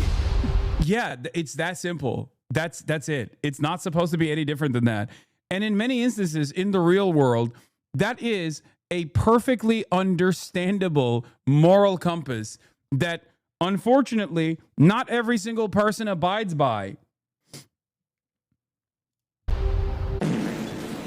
Yeah, it's that simple. That's it. It's not supposed to be any different than that. And in many instances in the real world, that is a perfectly understandable moral compass that unfortunately not every single person abides by.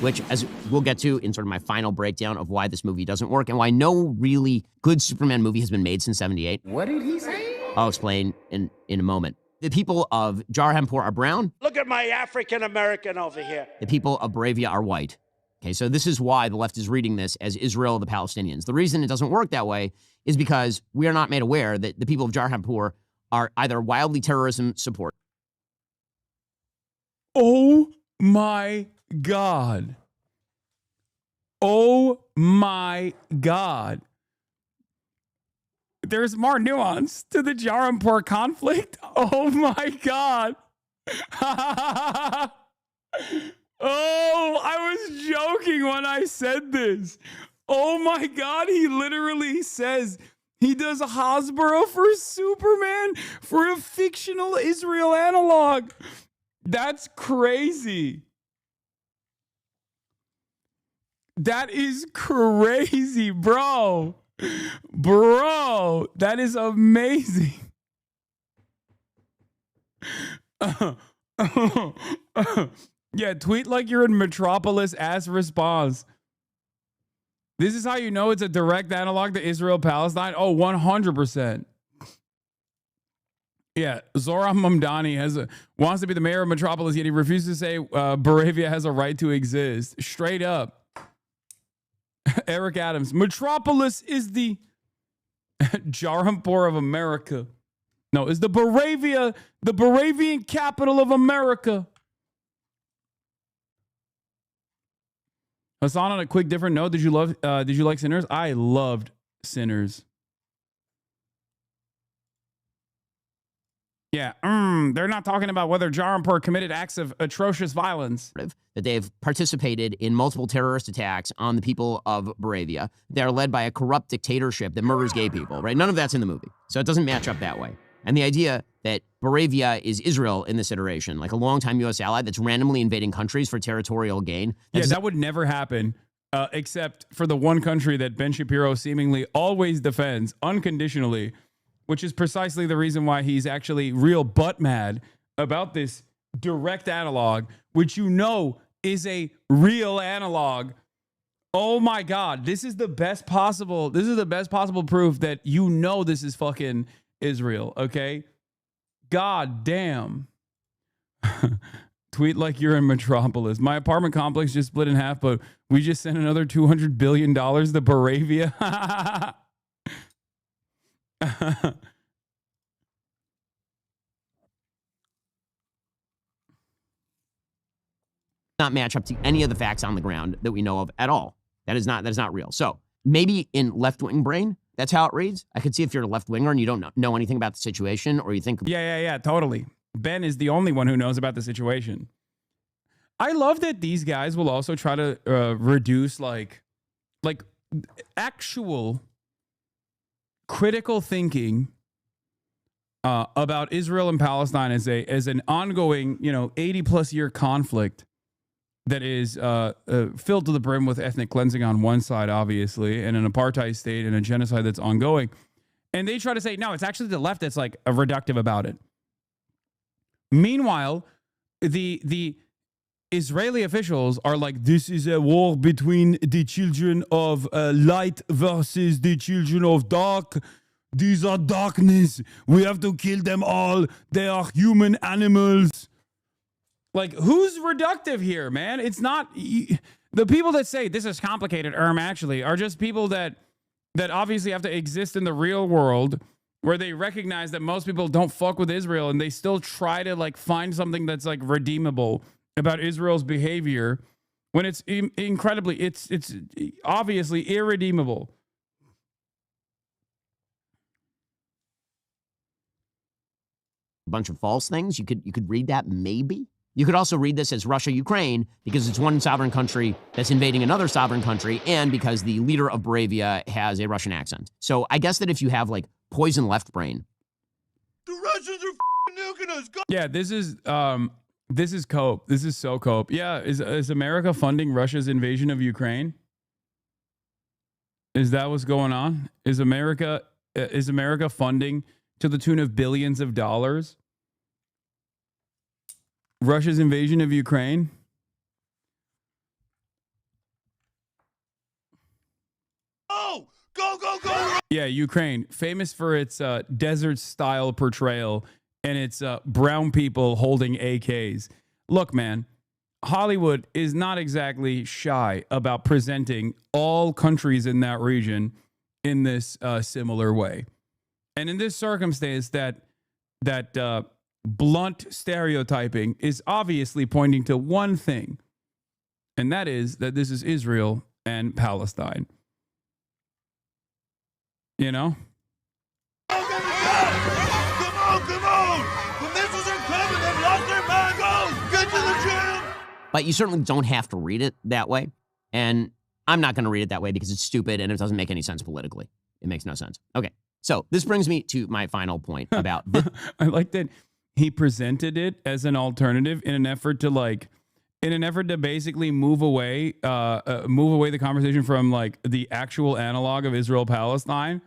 which, as we'll get to in sort of my final breakdown of why this movie doesn't work and why no really good Superman movie has been made since 78. What did he say? I'll explain in a moment. The people of Jarhanpur are brown. Look at my African-American over here. The people of Moravia are white. Okay, so this is why the left is reading this as Israel, the Palestinians. The reason it doesn't work that way is because we are not made aware that the people of Jarhanpur are either wildly terrorism support. Oh my God. Oh my God. There's more nuance to the Jarhanpur conflict. Oh my God. Oh, I was joking when I said this. Oh my God, he literally says he does a Hasbro for Superman for a fictional Israel analog. That's crazy. That is crazy, bro. Bro, that is amazing. Yeah, tweet like you're in Metropolis as response. This is how you know it's a direct analog to Israel-Palestine. Oh, 100%. Yeah, Zoran Mamdani wants to be the mayor of Metropolis, yet he refuses to say Moravia has a right to exist. Straight up. Eric Adams, Metropolis is the Jarhanpur of America. No, is the Moravian capital of America. Hasan, on a quick different note, did you like Sinners? I loved Sinners. Yeah, they're not talking about whether Jaranpur committed acts of atrocious violence. That they have participated in multiple terrorist attacks on the people of Moravia. They're led by a corrupt dictatorship that murders gay people, right? None of that's in the movie. So it doesn't match up that way. And the idea that Moravia is Israel in this iteration, like a longtime U.S. ally that's randomly invading countries for territorial gain. Yeah, that would never happen, except for the one country that Ben Shapiro seemingly always defends unconditionally, which is precisely the reason why he's actually real butt mad about this direct analog, which you know is a real analog. Oh my God, this is the best possible proof that you know this is fucking Israel, okay? God damn. Tweet like you're in Metropolis. My apartment complex just split in half, but we just sent another $200 billion to Moravia. Not match up to any of the facts on the ground that we know of at all. That is not real. So maybe in left-wing brain, that's how it reads. I could see if you're a left-winger and you don't know anything about the situation, or you think... Yeah, totally. Ben is the only one who knows about the situation. I love that these guys will also try to reduce like actual critical thinking about Israel and Palestine as an ongoing, 80+ year conflict that is filled to the brim with ethnic cleansing on one side, obviously, and an apartheid state and a genocide that's ongoing. And they try to say, no, it's actually the left that's like a reductive about it. Meanwhile, the Israeli officials are like, this is a war between the children of light versus the children of dark. These are darkness. We have to kill them all. They are human animals. Like, who's reductive here, man? It's not... The people that say this is complicated, actually, are just people that obviously have to exist in the real world where they recognize that most people don't fuck with Israel and they still try to, like, find something that's, like, redeemable about Israel's behavior when it's it's obviously irredeemable. A bunch of false things. You could read that maybe. You could also read this as Russia-Ukraine because it's one sovereign country that's invading another sovereign country, and because the leader of Moravia has a Russian accent. So I guess that if you have like poison left brain. The Russians are nuking us. Yeah, this is cope. This is so cope. Yeah, is America funding Russia's invasion of Ukraine? Is that what's going on? Is America funding to the tune of billions of dollars Russia's invasion of Ukraine? Oh, go! Yeah, Ukraine, famous for its desert-style portrayal and its brown people holding AKs. Look, man, Hollywood is not exactly shy about presenting all countries in that region in this similar way. And in this circumstance, that blunt stereotyping is obviously pointing to one thing, and that is that this is Israel and Palestine. You know? Come on! The missiles are coming! They've lost their mind! Go! Get to the gym! But you certainly don't have to read it that way. And I'm not going to read it that way because it's stupid and it doesn't make any sense politically. It makes no sense. Okay. So this brings me to my final point about... I like that he presented it as an alternative in an effort to basically move away the conversation from like the actual analog of Israel-Palestine.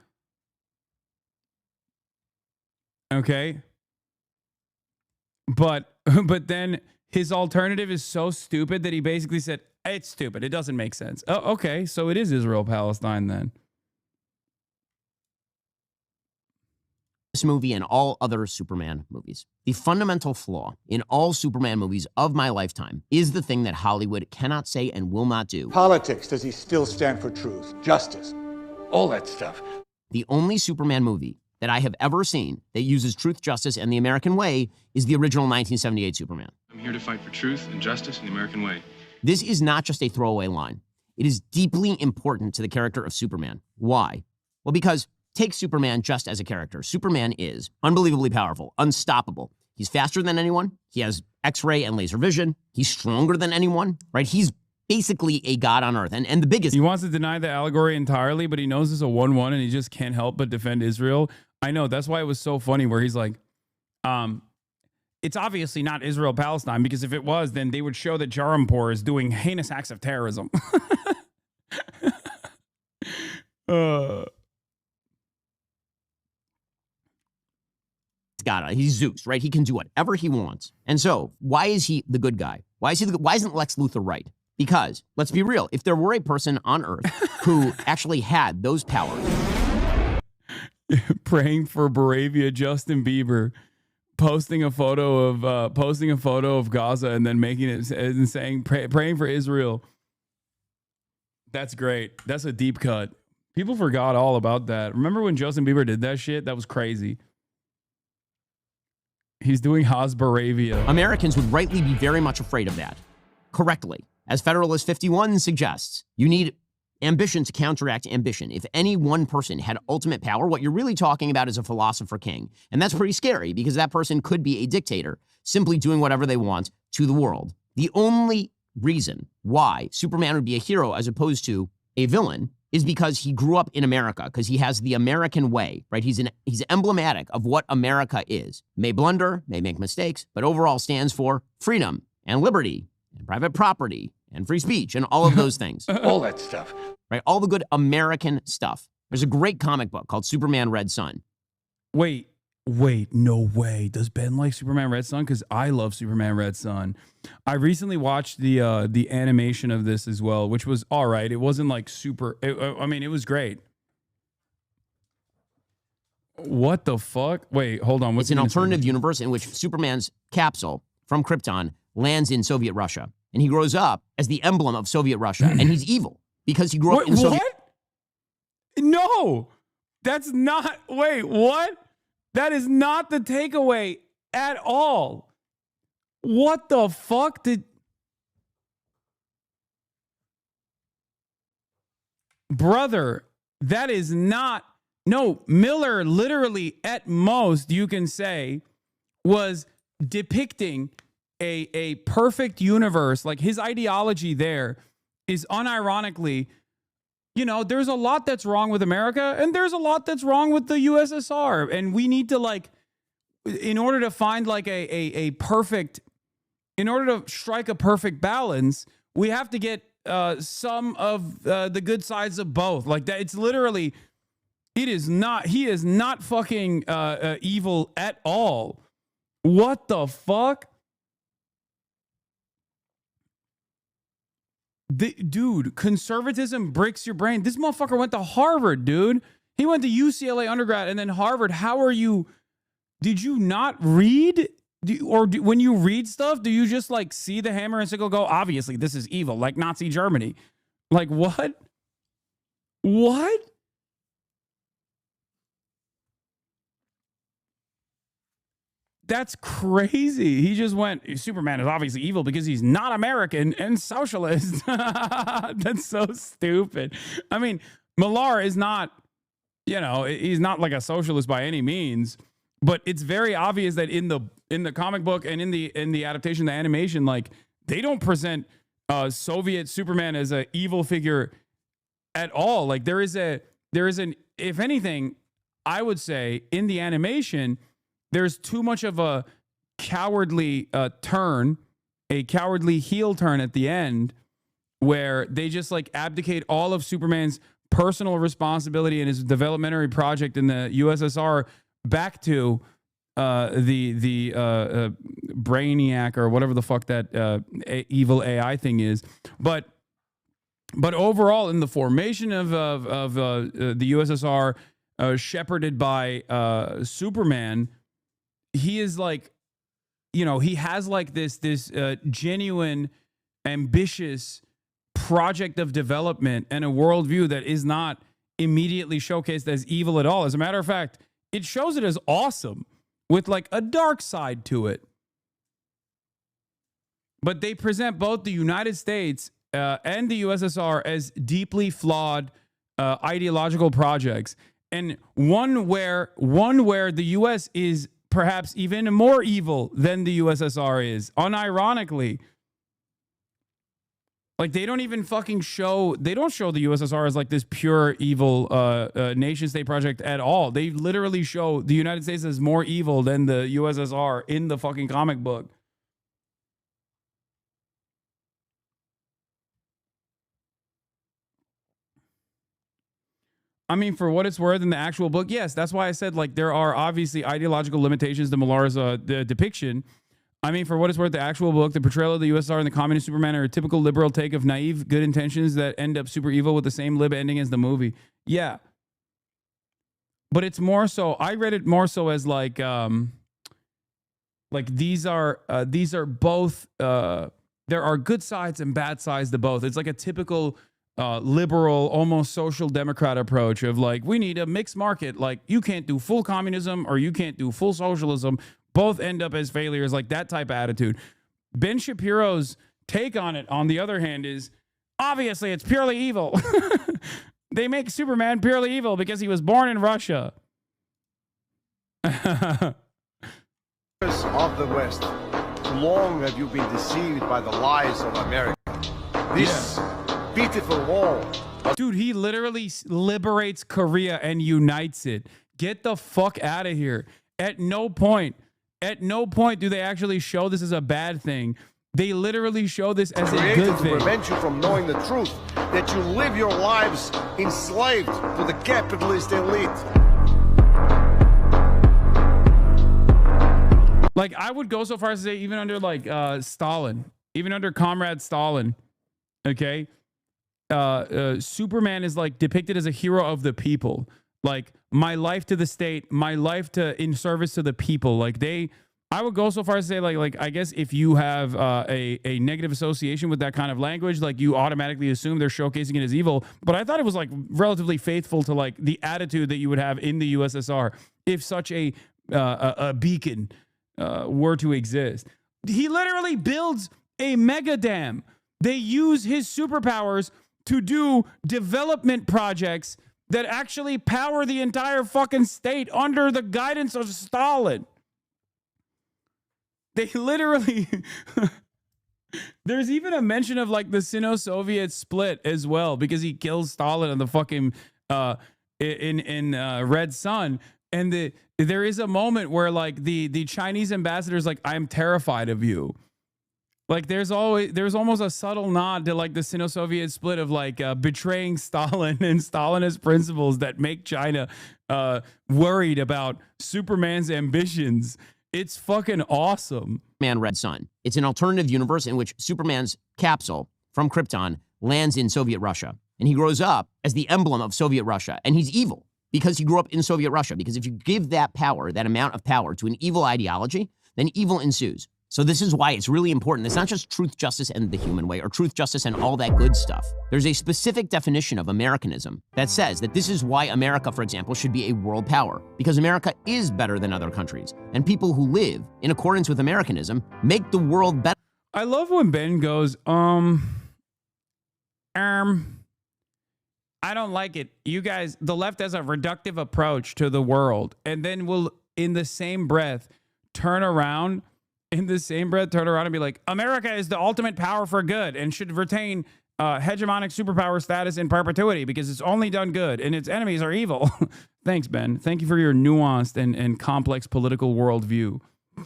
Okay. But then his alternative is so stupid that he basically said, it's stupid. It doesn't make sense. Oh, okay. So it is Israel-Palestine then. This movie and all other Superman movies. The fundamental flaw in all Superman movies of my lifetime is the thing that Hollywood cannot say and will not do. Politics, does he still stand for truth, justice, all that stuff? The only Superman movie that I have ever seen that uses truth, justice, and the American way is the original 1978 Superman. I'm here to fight for truth and justice in the American way. This is not just a throwaway line. It is deeply important to the character of Superman. Why? Well, because take Superman just as a character. Superman is unbelievably powerful, unstoppable. He's faster than anyone. He has X-ray and laser vision. He's stronger than anyone, right? He's basically a god on earth. And the biggest... He wants to deny the allegory entirely, but he knows it's a 1-1 and he just can't help but defend Israel. I know. That's why it was so funny where he's like, it's obviously not Israel-Palestine, because if it was, then they would show that Jarampur is doing heinous acts of terrorism. He's Zeus, right? He can do whatever he wants. And so, why is he the good guy? Why isn't Lex Luthor right? Because, let's be real, if there were a person on Earth who actually had those powers... Praying for Moravia, Justin Bieber posting a photo of Gaza and then making it and saying praying for Israel. That's great. That's a deep cut. People forgot all about that. Remember when Justin Bieber did that shit? That was crazy. He's doing Hasbaravia. Americans would rightly be very much afraid of that. Correctly. As Federalist 51 suggests, you need ambition to counteract ambition. If any one person had ultimate power, what you're really talking about is a philosopher king. And that's pretty scary because that person could be a dictator, simply doing whatever they want to the world. The only reason why Superman would be a hero as opposed to a villain is because he grew up in America, because he has the American way, right? He's emblematic of what America is. May blunder, may make mistakes, but overall stands for freedom and liberty and private property and free speech and all of those things. All that stuff. Right? All the good American stuff. There's a great comic book called Superman Red Sun. Wait, no way. Does Ben like Superman Red Sun? Because I love Superman Red Sun. I recently watched the animation of this as well, which was all right. It wasn't like super. I mean, it was great. What the fuck? Wait, hold on. It's an alternative universe in which Superman's capsule from Krypton lands in Soviet Russia. And he grows up as the emblem of Soviet Russia. And he's evil because he grew up in Soviet... What? No, that's not... Wait, what? That is not the takeaway at all. What the fuck did... Brother, that is not... No, Miller literally at most you can say was depicting a perfect universe. Like his ideology there is unironically, you know, there's a lot that's wrong with America and there's a lot that's wrong with the USSR. And we need to like, in order to find like a perfect, in order to strike a perfect balance, we have to get some of the good sides of both. Like that, it's literally, he is not fucking evil at all. What the fuck? Dude, conservatism breaks your brain. This motherfucker went to Harvard, dude. He went to UCLA undergrad and then Harvard. How are you? Did you not read? When you read stuff, do you just like see the hammer and sickle go, obviously this is evil, like Nazi Germany? Like what? What? That's crazy. He just went, Superman is obviously evil because he's not American and socialist. That's so stupid. I mean, Millar is not, you know, he's not like a socialist by any means, but it's very obvious that in the comic book and in the adaptation, the animation, like they don't present Soviet Superman as an evil figure at all. Like there is an, if anything, I would say in the animation, there's too much of a cowardly turn, a cowardly heel turn at the end where they just like abdicate all of Superman's personal responsibility and his developmentary project in the USSR back to the Brainiac or whatever the fuck that evil AI thing is. But overall, in the formation of the USSR, shepherded by Superman, he is like, you know, he has like this genuine, ambitious project of development and a worldview that is not immediately showcased as evil at all. As a matter of fact, it shows it as awesome with like a dark side to it. But they present both the United States and the USSR as deeply flawed ideological projects. and one where the U.S. is perhaps even more evil than the USSR is, unironically. Like, they don't even fucking show, they don't show the USSR as like this pure evil nation state project at all. They literally show the United States as more evil than the USSR in the fucking comic book. I mean, for what it's worth in the actual book, yes, that's why I said, like, there are obviously ideological limitations to Millar's the depiction. I mean, for what it's worth, the actual book, the portrayal of the USSR and the communist Superman are a typical liberal take of naive good intentions that end up super evil with the same lib ending as the movie. Yeah. But it's more so, I read it more so as like these are both, there are good sides and bad sides to both. It's like a typical liberal, almost social democrat approach of like, we need a mixed market. Like, you can't do full communism or you can't do full socialism. Both end up as failures, like that type of attitude. Ben Shapiro's take on it, on the other hand, is obviously it's purely evil. They make Superman purely evil because he was born in Russia. Of the West, long have you been deceived by the lies of America. This beautiful wall. Dude, he literally liberates Korea and unites it. Get the fuck out of here. At no point do they actually show this as a bad thing. They literally show this as a good thing. To prevent you from knowing the truth, that you live your lives enslaved to the capitalist elite. Like, I would go so far as to say, even under like Stalin, even under Comrade Stalin, okay, Superman is like depicted as a hero of the people. Like, my life to the state, my life in service to the people. Like, I would go so far as to say, like I guess if you have a negative association with that kind of language, like, you automatically assume they're showcasing it as evil. But I thought it was like relatively faithful to like the attitude that you would have in the USSR if such a beacon were to exist. He literally builds a mega dam. They use his superpowers to do development projects that actually power the entire fucking state under the guidance of Stalin. They literally... There's even a mention of like the Sino-Soviet split as well, because he kills Stalin on the fucking in Red Sun. And there is a moment where like the Chinese ambassador is like, I'm terrified of you. Like, there's almost a subtle nod to like the Sino-Soviet split of like betraying Stalin and Stalinist principles that make China worried about Superman's ambitions. It's fucking awesome. Red Sun. It's an alternative universe in which Superman's capsule from Krypton lands in Soviet Russia. And he grows up as the emblem of Soviet Russia. And he's evil because he grew up in Soviet Russia. Because if you give that power, that amount of power to an evil ideology, then evil ensues. So this is why it's really important. It's not just truth, justice, and the human way, or truth, justice, and all that good stuff. There's a specific definition of Americanism that says that this is why America, for example, should be a world power, because America is better than other countries. And people who live in accordance with Americanism make the world better. I love when Ben goes, I don't like it. You guys, the left has a reductive approach to the world, and then will, in the same breath, turn around and be like, America is the ultimate power for good and should retain hegemonic superpower status in perpetuity because it's only done good and its enemies are evil. Thanks, Ben. Thank you for your nuanced and complex political worldview. When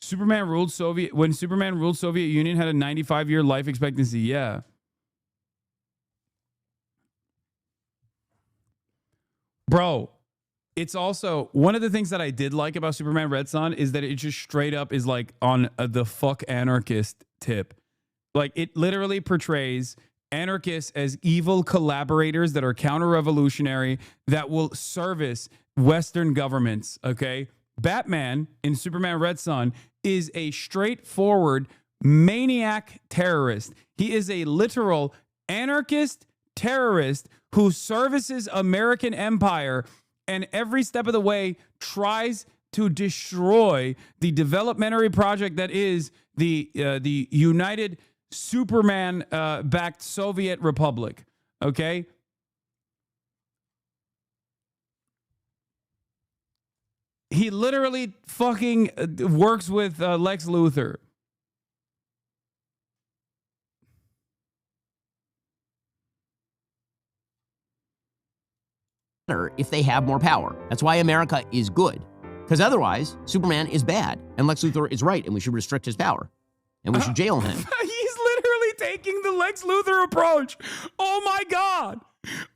Superman ruled Soviet Union had a 95-year life expectancy. Yeah. Bro, it's also one of the things that I did like about Superman Red Son is that it just straight up is like on the fuck anarchist tip. Like, it literally portrays anarchists as evil collaborators that are counter-revolutionary that will service Western governments, okay? Batman in Superman Red Son is a straightforward maniac terrorist. He is a literal anarchist terrorist who services American empire and every step of the way tries to destroy the developmentary project that is the United Superman-backed Soviet Republic. Okay? He literally fucking works with Lex Luthor. If they have more power. That's why America is good. Because otherwise, Superman is bad, and Lex Luthor is right, and we should restrict his power. And we should jail him. He's literally taking the Lex Luthor approach. Oh my God.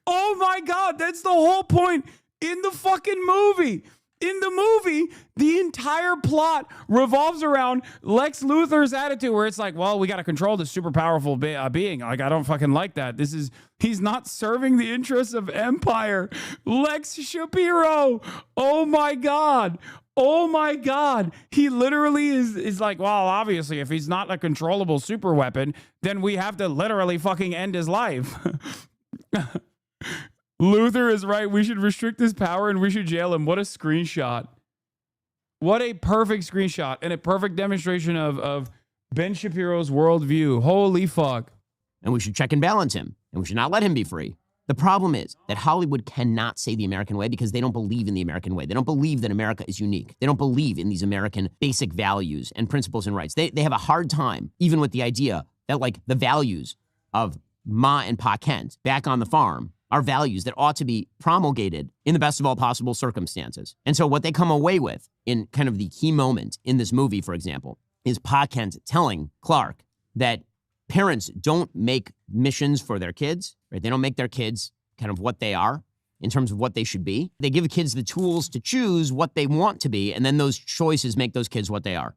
Oh my God. That's the whole point in the fucking movie. In the movie, the entire plot revolves around Lex Luthor's attitude where it's like, well, we got to control this super powerful being. Like, I don't fucking like that. He's not serving the interests of empire. Lex Shapiro. Oh my God. Oh my God. He literally is like, well, obviously, if he's not a controllable super weapon, then we have to literally fucking end his life. Luthor is right. We should restrict his power and we should jail him. What a screenshot. What a perfect screenshot and a perfect demonstration of Ben Shapiro's worldview. Holy fuck. And we should check and balance him, and we should not let him be free. The problem is that Hollywood cannot say the American way because they don't believe in the American way. They don't believe that America is unique. They don't believe in these American basic values and principles and rights. They have a hard time, even with the idea that, like, the values of Ma and Pa Kent back on the farm are values that ought to be promulgated in the best of all possible circumstances. And so what they come away with in kind of the key moment in this movie, for example, is Pa Kent telling Clark that parents don't make missions for their kids, right? They don't make their kids kind of what they are in terms of what they should be. They give kids the tools to choose what they want to be, and then those choices make those kids what they are.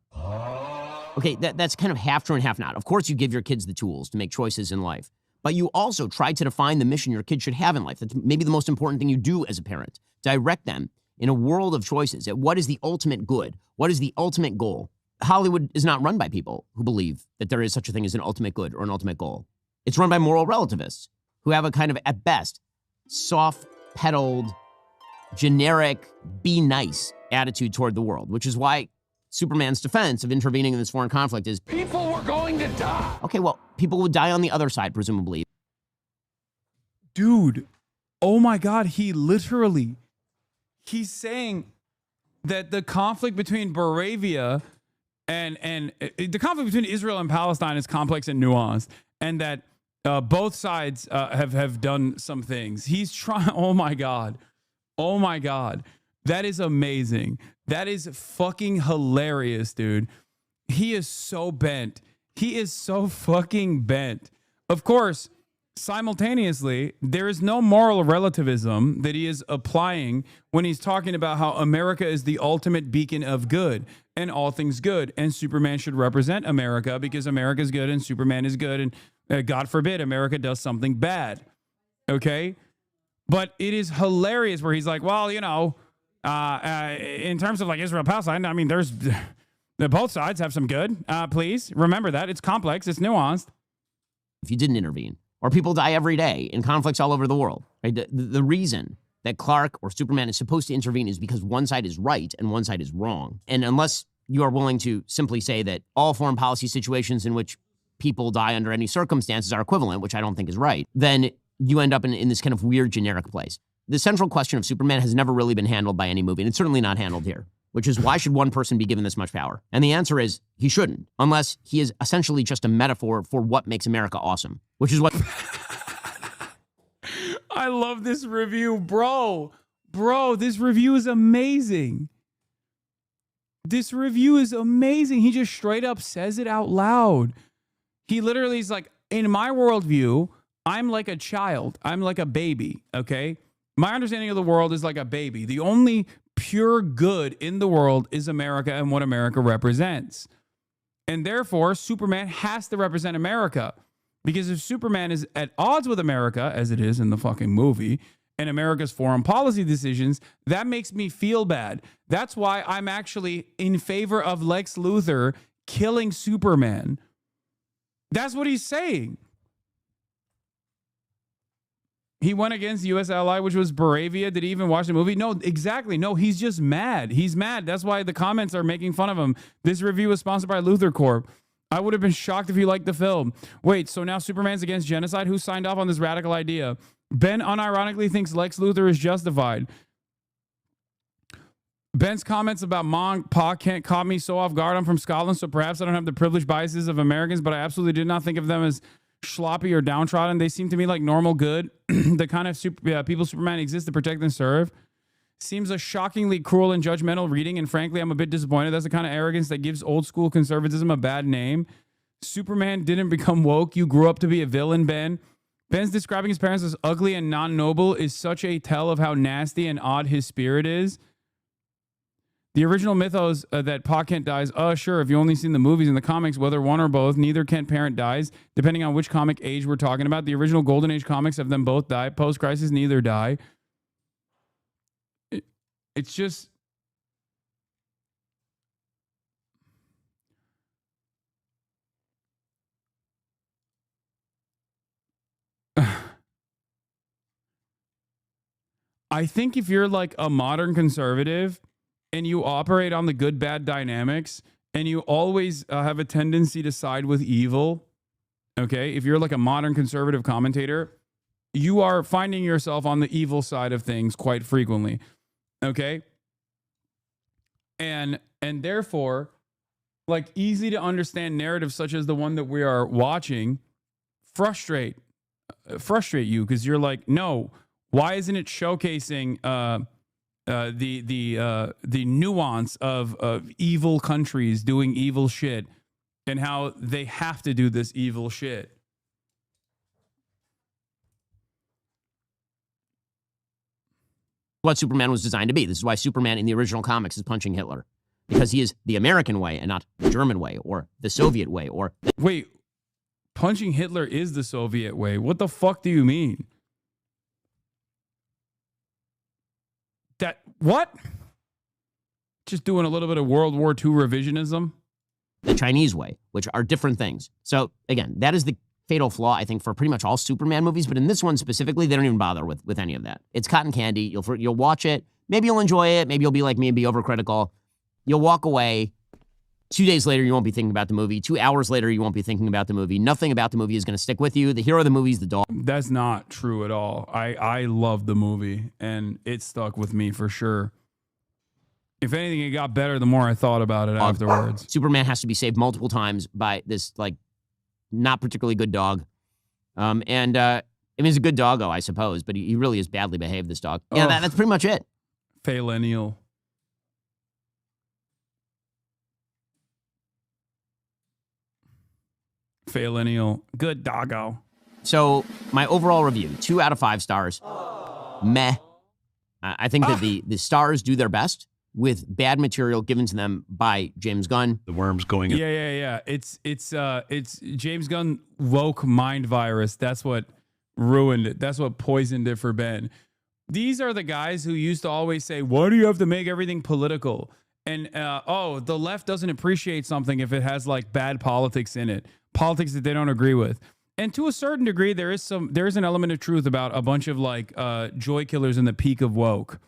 Okay, that's kind of half true and half not. Of course, you give your kids the tools to make choices in life, but you also try to define the mission your kid should have in life. That's maybe the most important thing you do as a parent. Direct them in a world of choices at what is the ultimate good, what is the ultimate goal. Hollywood is not run by people who believe that there is such a thing as an ultimate good or an ultimate goal. It's run by moral relativists who have a kind of, at best, soft-pedaled, generic, be nice attitude toward the world, which is why Superman's defense of intervening in this foreign conflict is, People were going to die. okay, well, people would die on the other side, presumably. Dude, oh my God, he's saying that the conflict between Moravia and the conflict between Israel and Palestine is complex and nuanced, and that both sides have done some things. He's trying, oh my God, that is amazing. That is fucking hilarious, dude. He is so bent. He is so fucking bent. Of course, simultaneously, there is no moral relativism that he is applying when he's talking about how America is the ultimate beacon of good and all things good, and Superman should represent America because America is good and Superman is good, and God forbid America does something bad. Okay? But it is hilarious where he's like, well, you know, in terms of like Israel Palestine, I mean, both sides have some good. Please remember that it's complex, it's nuanced. If you didn't intervene, or people die every day in conflicts all over the world, right? The reason that Clark or Superman is supposed to intervene is because one side is right and one side is wrong. And unless you are willing to simply say that all foreign policy situations in which people die under any circumstances are equivalent, which I don't think is right, then you end up in this kind of weird generic place. The central question of Superman has never really been handled by any movie, and it's certainly not handled here, which is why should one person be given this much power? And the answer is he shouldn't, unless he is essentially just a metaphor for what makes America awesome, which is what... I love this review, bro. Bro, this review is amazing. This review is amazing. He just straight up says it out loud. He literally is like, in my worldview, I'm like a child. I'm like a baby, okay? My understanding of the world is like a baby. The only pure good in the world is America and what America represents. And therefore, Superman has to represent America. Because if Superman is at odds with America, as it is in the fucking movie, and America's foreign policy decisions, that makes me feel bad. That's why I'm actually in favor of Lex Luthor killing Superman. That's what he's saying. He went against the U.S. ally, which was Moravia. Did he even watch the movie? No, exactly. No, he's just mad. He's mad. That's why the comments are making fun of him. This review was sponsored by Luthor Corp. I would have been shocked if you liked the film. Wait, so now Superman's against genocide? Who signed off on this radical idea? Ben unironically thinks Lex Luthor is justified. Ben's comments about Mong Pa can't caught me so off guard. I'm from Scotland, so perhaps I don't have the privileged biases of Americans, but I absolutely did not think of them as sloppy or downtrodden. They seem to me like normal good, the kind of people Superman exists to protect and serve. Seems a shockingly cruel and judgmental reading, and frankly, I'm a bit disappointed. That's the kind of arrogance that gives old school conservatism a bad name. Superman didn't become woke. You grew up to be a villain, Ben. Ben's describing his parents as ugly and non-noble is such a tell of how nasty and odd his spirit is. The original mythos that Pa Kent dies, sure, if you only seen the movies and the comics, whether one or both, neither Kent parent dies, depending on which comic age we're talking about. The original Golden Age comics have them both die. Post-crisis, neither die. It's just... I think if you're like a modern conservative and you operate on the good bad dynamics and you always have a tendency to side with evil, okay, if you're like a modern conservative commentator, you are finding yourself on the evil side of things quite frequently, okay? And therefore, like easy to understand narratives such as the one that we are watching frustrate you because you're like, no, why isn't it showcasing the nuance of evil countries doing evil shit and how they have to do this evil shit? What Superman was designed to be. This is why Superman in the original comics is punching Hitler. Because he is the American way and not the German way or the Soviet way or... Wait, punching Hitler is the Soviet way. What the fuck do you mean? What? Just doing a little bit of World War II revisionism? The Chinese way, which are different things. So, again, that is the fatal flaw, I think, for pretty much all Superman movies. But in this one specifically, they don't even bother with any of that. It's cotton candy. You'll watch it. Maybe you'll enjoy it. Maybe you'll be like me and be overcritical. You'll walk away. 2 days later, you won't be thinking about the movie. 2 hours later, you won't be thinking about the movie. Nothing about the movie is going to stick with you. The hero of the movie is the dog. That's not true at all. I love the movie, and it stuck with me for sure. If anything, it got better the more I thought about it afterwards. Superman has to be saved multiple times by this, like, not particularly good dog. I mean, he's a good doggo, I suppose, but he really is badly behaved, this dog. Yeah, that's pretty much it. Faillennial. Faillennial. Good doggo. So, my overall review, 2 out of 5 stars. Meh. I think that the stars do their best with bad material given to them by James Gunn. The worms going in. Yeah. It's James Gunn woke mind virus. That's what ruined it. That's what poisoned it for Ben. These are the guys who used to always say, why do you have to make everything political? And, the left doesn't appreciate something if it has like bad politics in it. Politics that they don't agree with. And to a certain degree, there is an element of truth about a bunch of like joy killers in the peak of woke.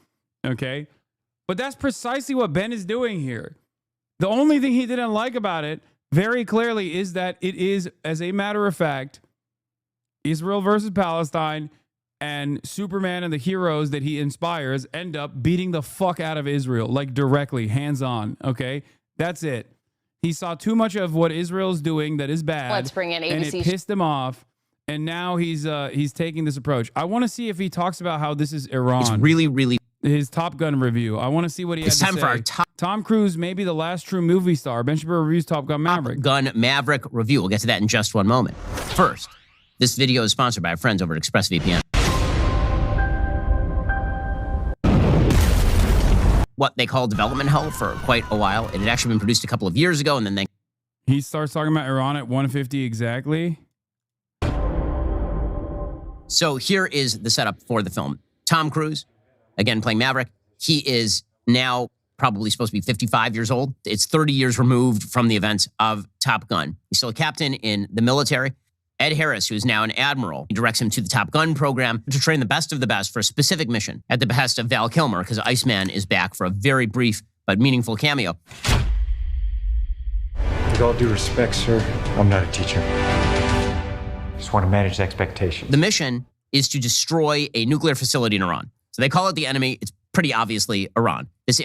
Okay? But that's precisely what Ben is doing here. The only thing he didn't like about it very clearly is that it is, as a matter of fact, Israel versus Palestine, and Superman and the heroes that he inspires end up beating the fuck out of Israel, like directly, hands on. Okay? That's it. He saw too much of what Israel's doing that is bad. Let's bring in ABC. And it pissed him off. And now he's taking this approach. I want to see if he talks about how this is Iran. It's really, really... His Top Gun review. I want to see what he has to say. It's time for our Tom Cruise may be the last true movie star. Ben Shapiro reviews Top Gun Maverick. Top Gun Maverick review. We'll get to that in just one moment. First, this video is sponsored by our friends over at ExpressVPN. What they call development hell for quite a while. It had actually been produced a couple of years ago, and then he starts talking about Iran at 150 exactly. So here is the setup for the film. Tom Cruise, again, playing Maverick. He is now probably supposed to be 55 years old. It's 30 years removed from the events of Top Gun. He's still a captain in the military. Ed Harris, who is now an admiral, he directs him to the Top Gun program to train the best of the best for a specific mission at the behest of Val Kilmer, because Iceman is back for a very brief but meaningful cameo. With all due respect, sir, I'm not a teacher. Just want to manage expectations. The mission is to destroy a nuclear facility in Iran. So they call it the enemy. It's pretty obviously Iran. This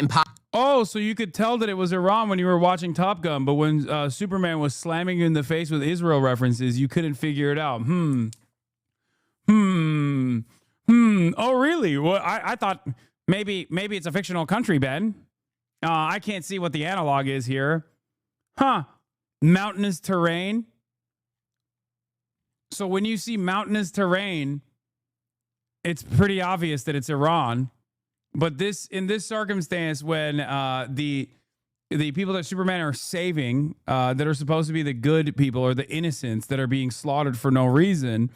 Oh, so you could tell that it was Iran when you were watching Top Gun, but when Superman was slamming you in the face with Israel references, you couldn't figure it out. Oh, really? Well, I thought maybe it's a fictional country, Ben. I can't see what the analog is here. Huh. Mountainous terrain. So when you see mountainous terrain, it's pretty obvious that it's Iran. But in this circumstance, when the people that Superman are saving, that are supposed to be the good people or the innocents that are being slaughtered for no reason,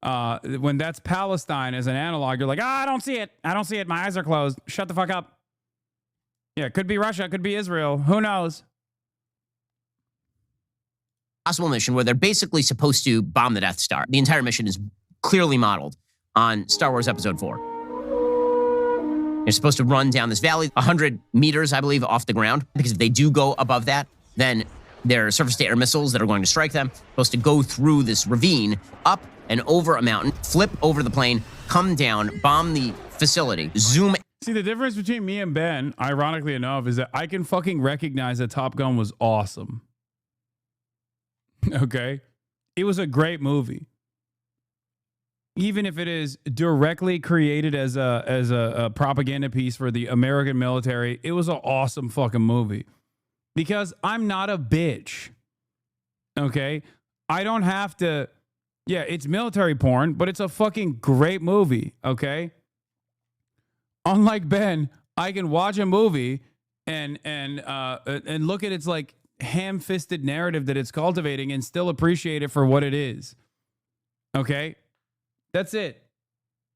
when that's Palestine as an analog, you're like, I don't see it. I don't see it. My eyes are closed. Shut the fuck up. Yeah, it could be Russia. It could be Israel. Who knows? Possible mission where they're basically supposed to bomb the Death Star. The entire mission is clearly modeled on Star Wars Episode 4. They're supposed to run down this valley 100 meters, I believe, off the ground. Because if they do go above that, then there are surface-to-air missiles that are going to strike them. Supposed to go through this ravine, up and over a mountain, flip over the plane, come down, bomb the facility, zoom. See, the difference between me and Ben, ironically enough, is that I can fucking recognize that Top Gun was awesome. Okay? It was a great movie. Even if it is directly created as a propaganda piece for the American military, it was an awesome fucking movie. Because I'm not a bitch. Okay? I don't have to... Yeah, it's military porn, but it's a fucking great movie, okay? Unlike Ben, I can watch a movie and look at its like ham-fisted narrative that it's cultivating and still appreciate it for what it is. Okay? That's it.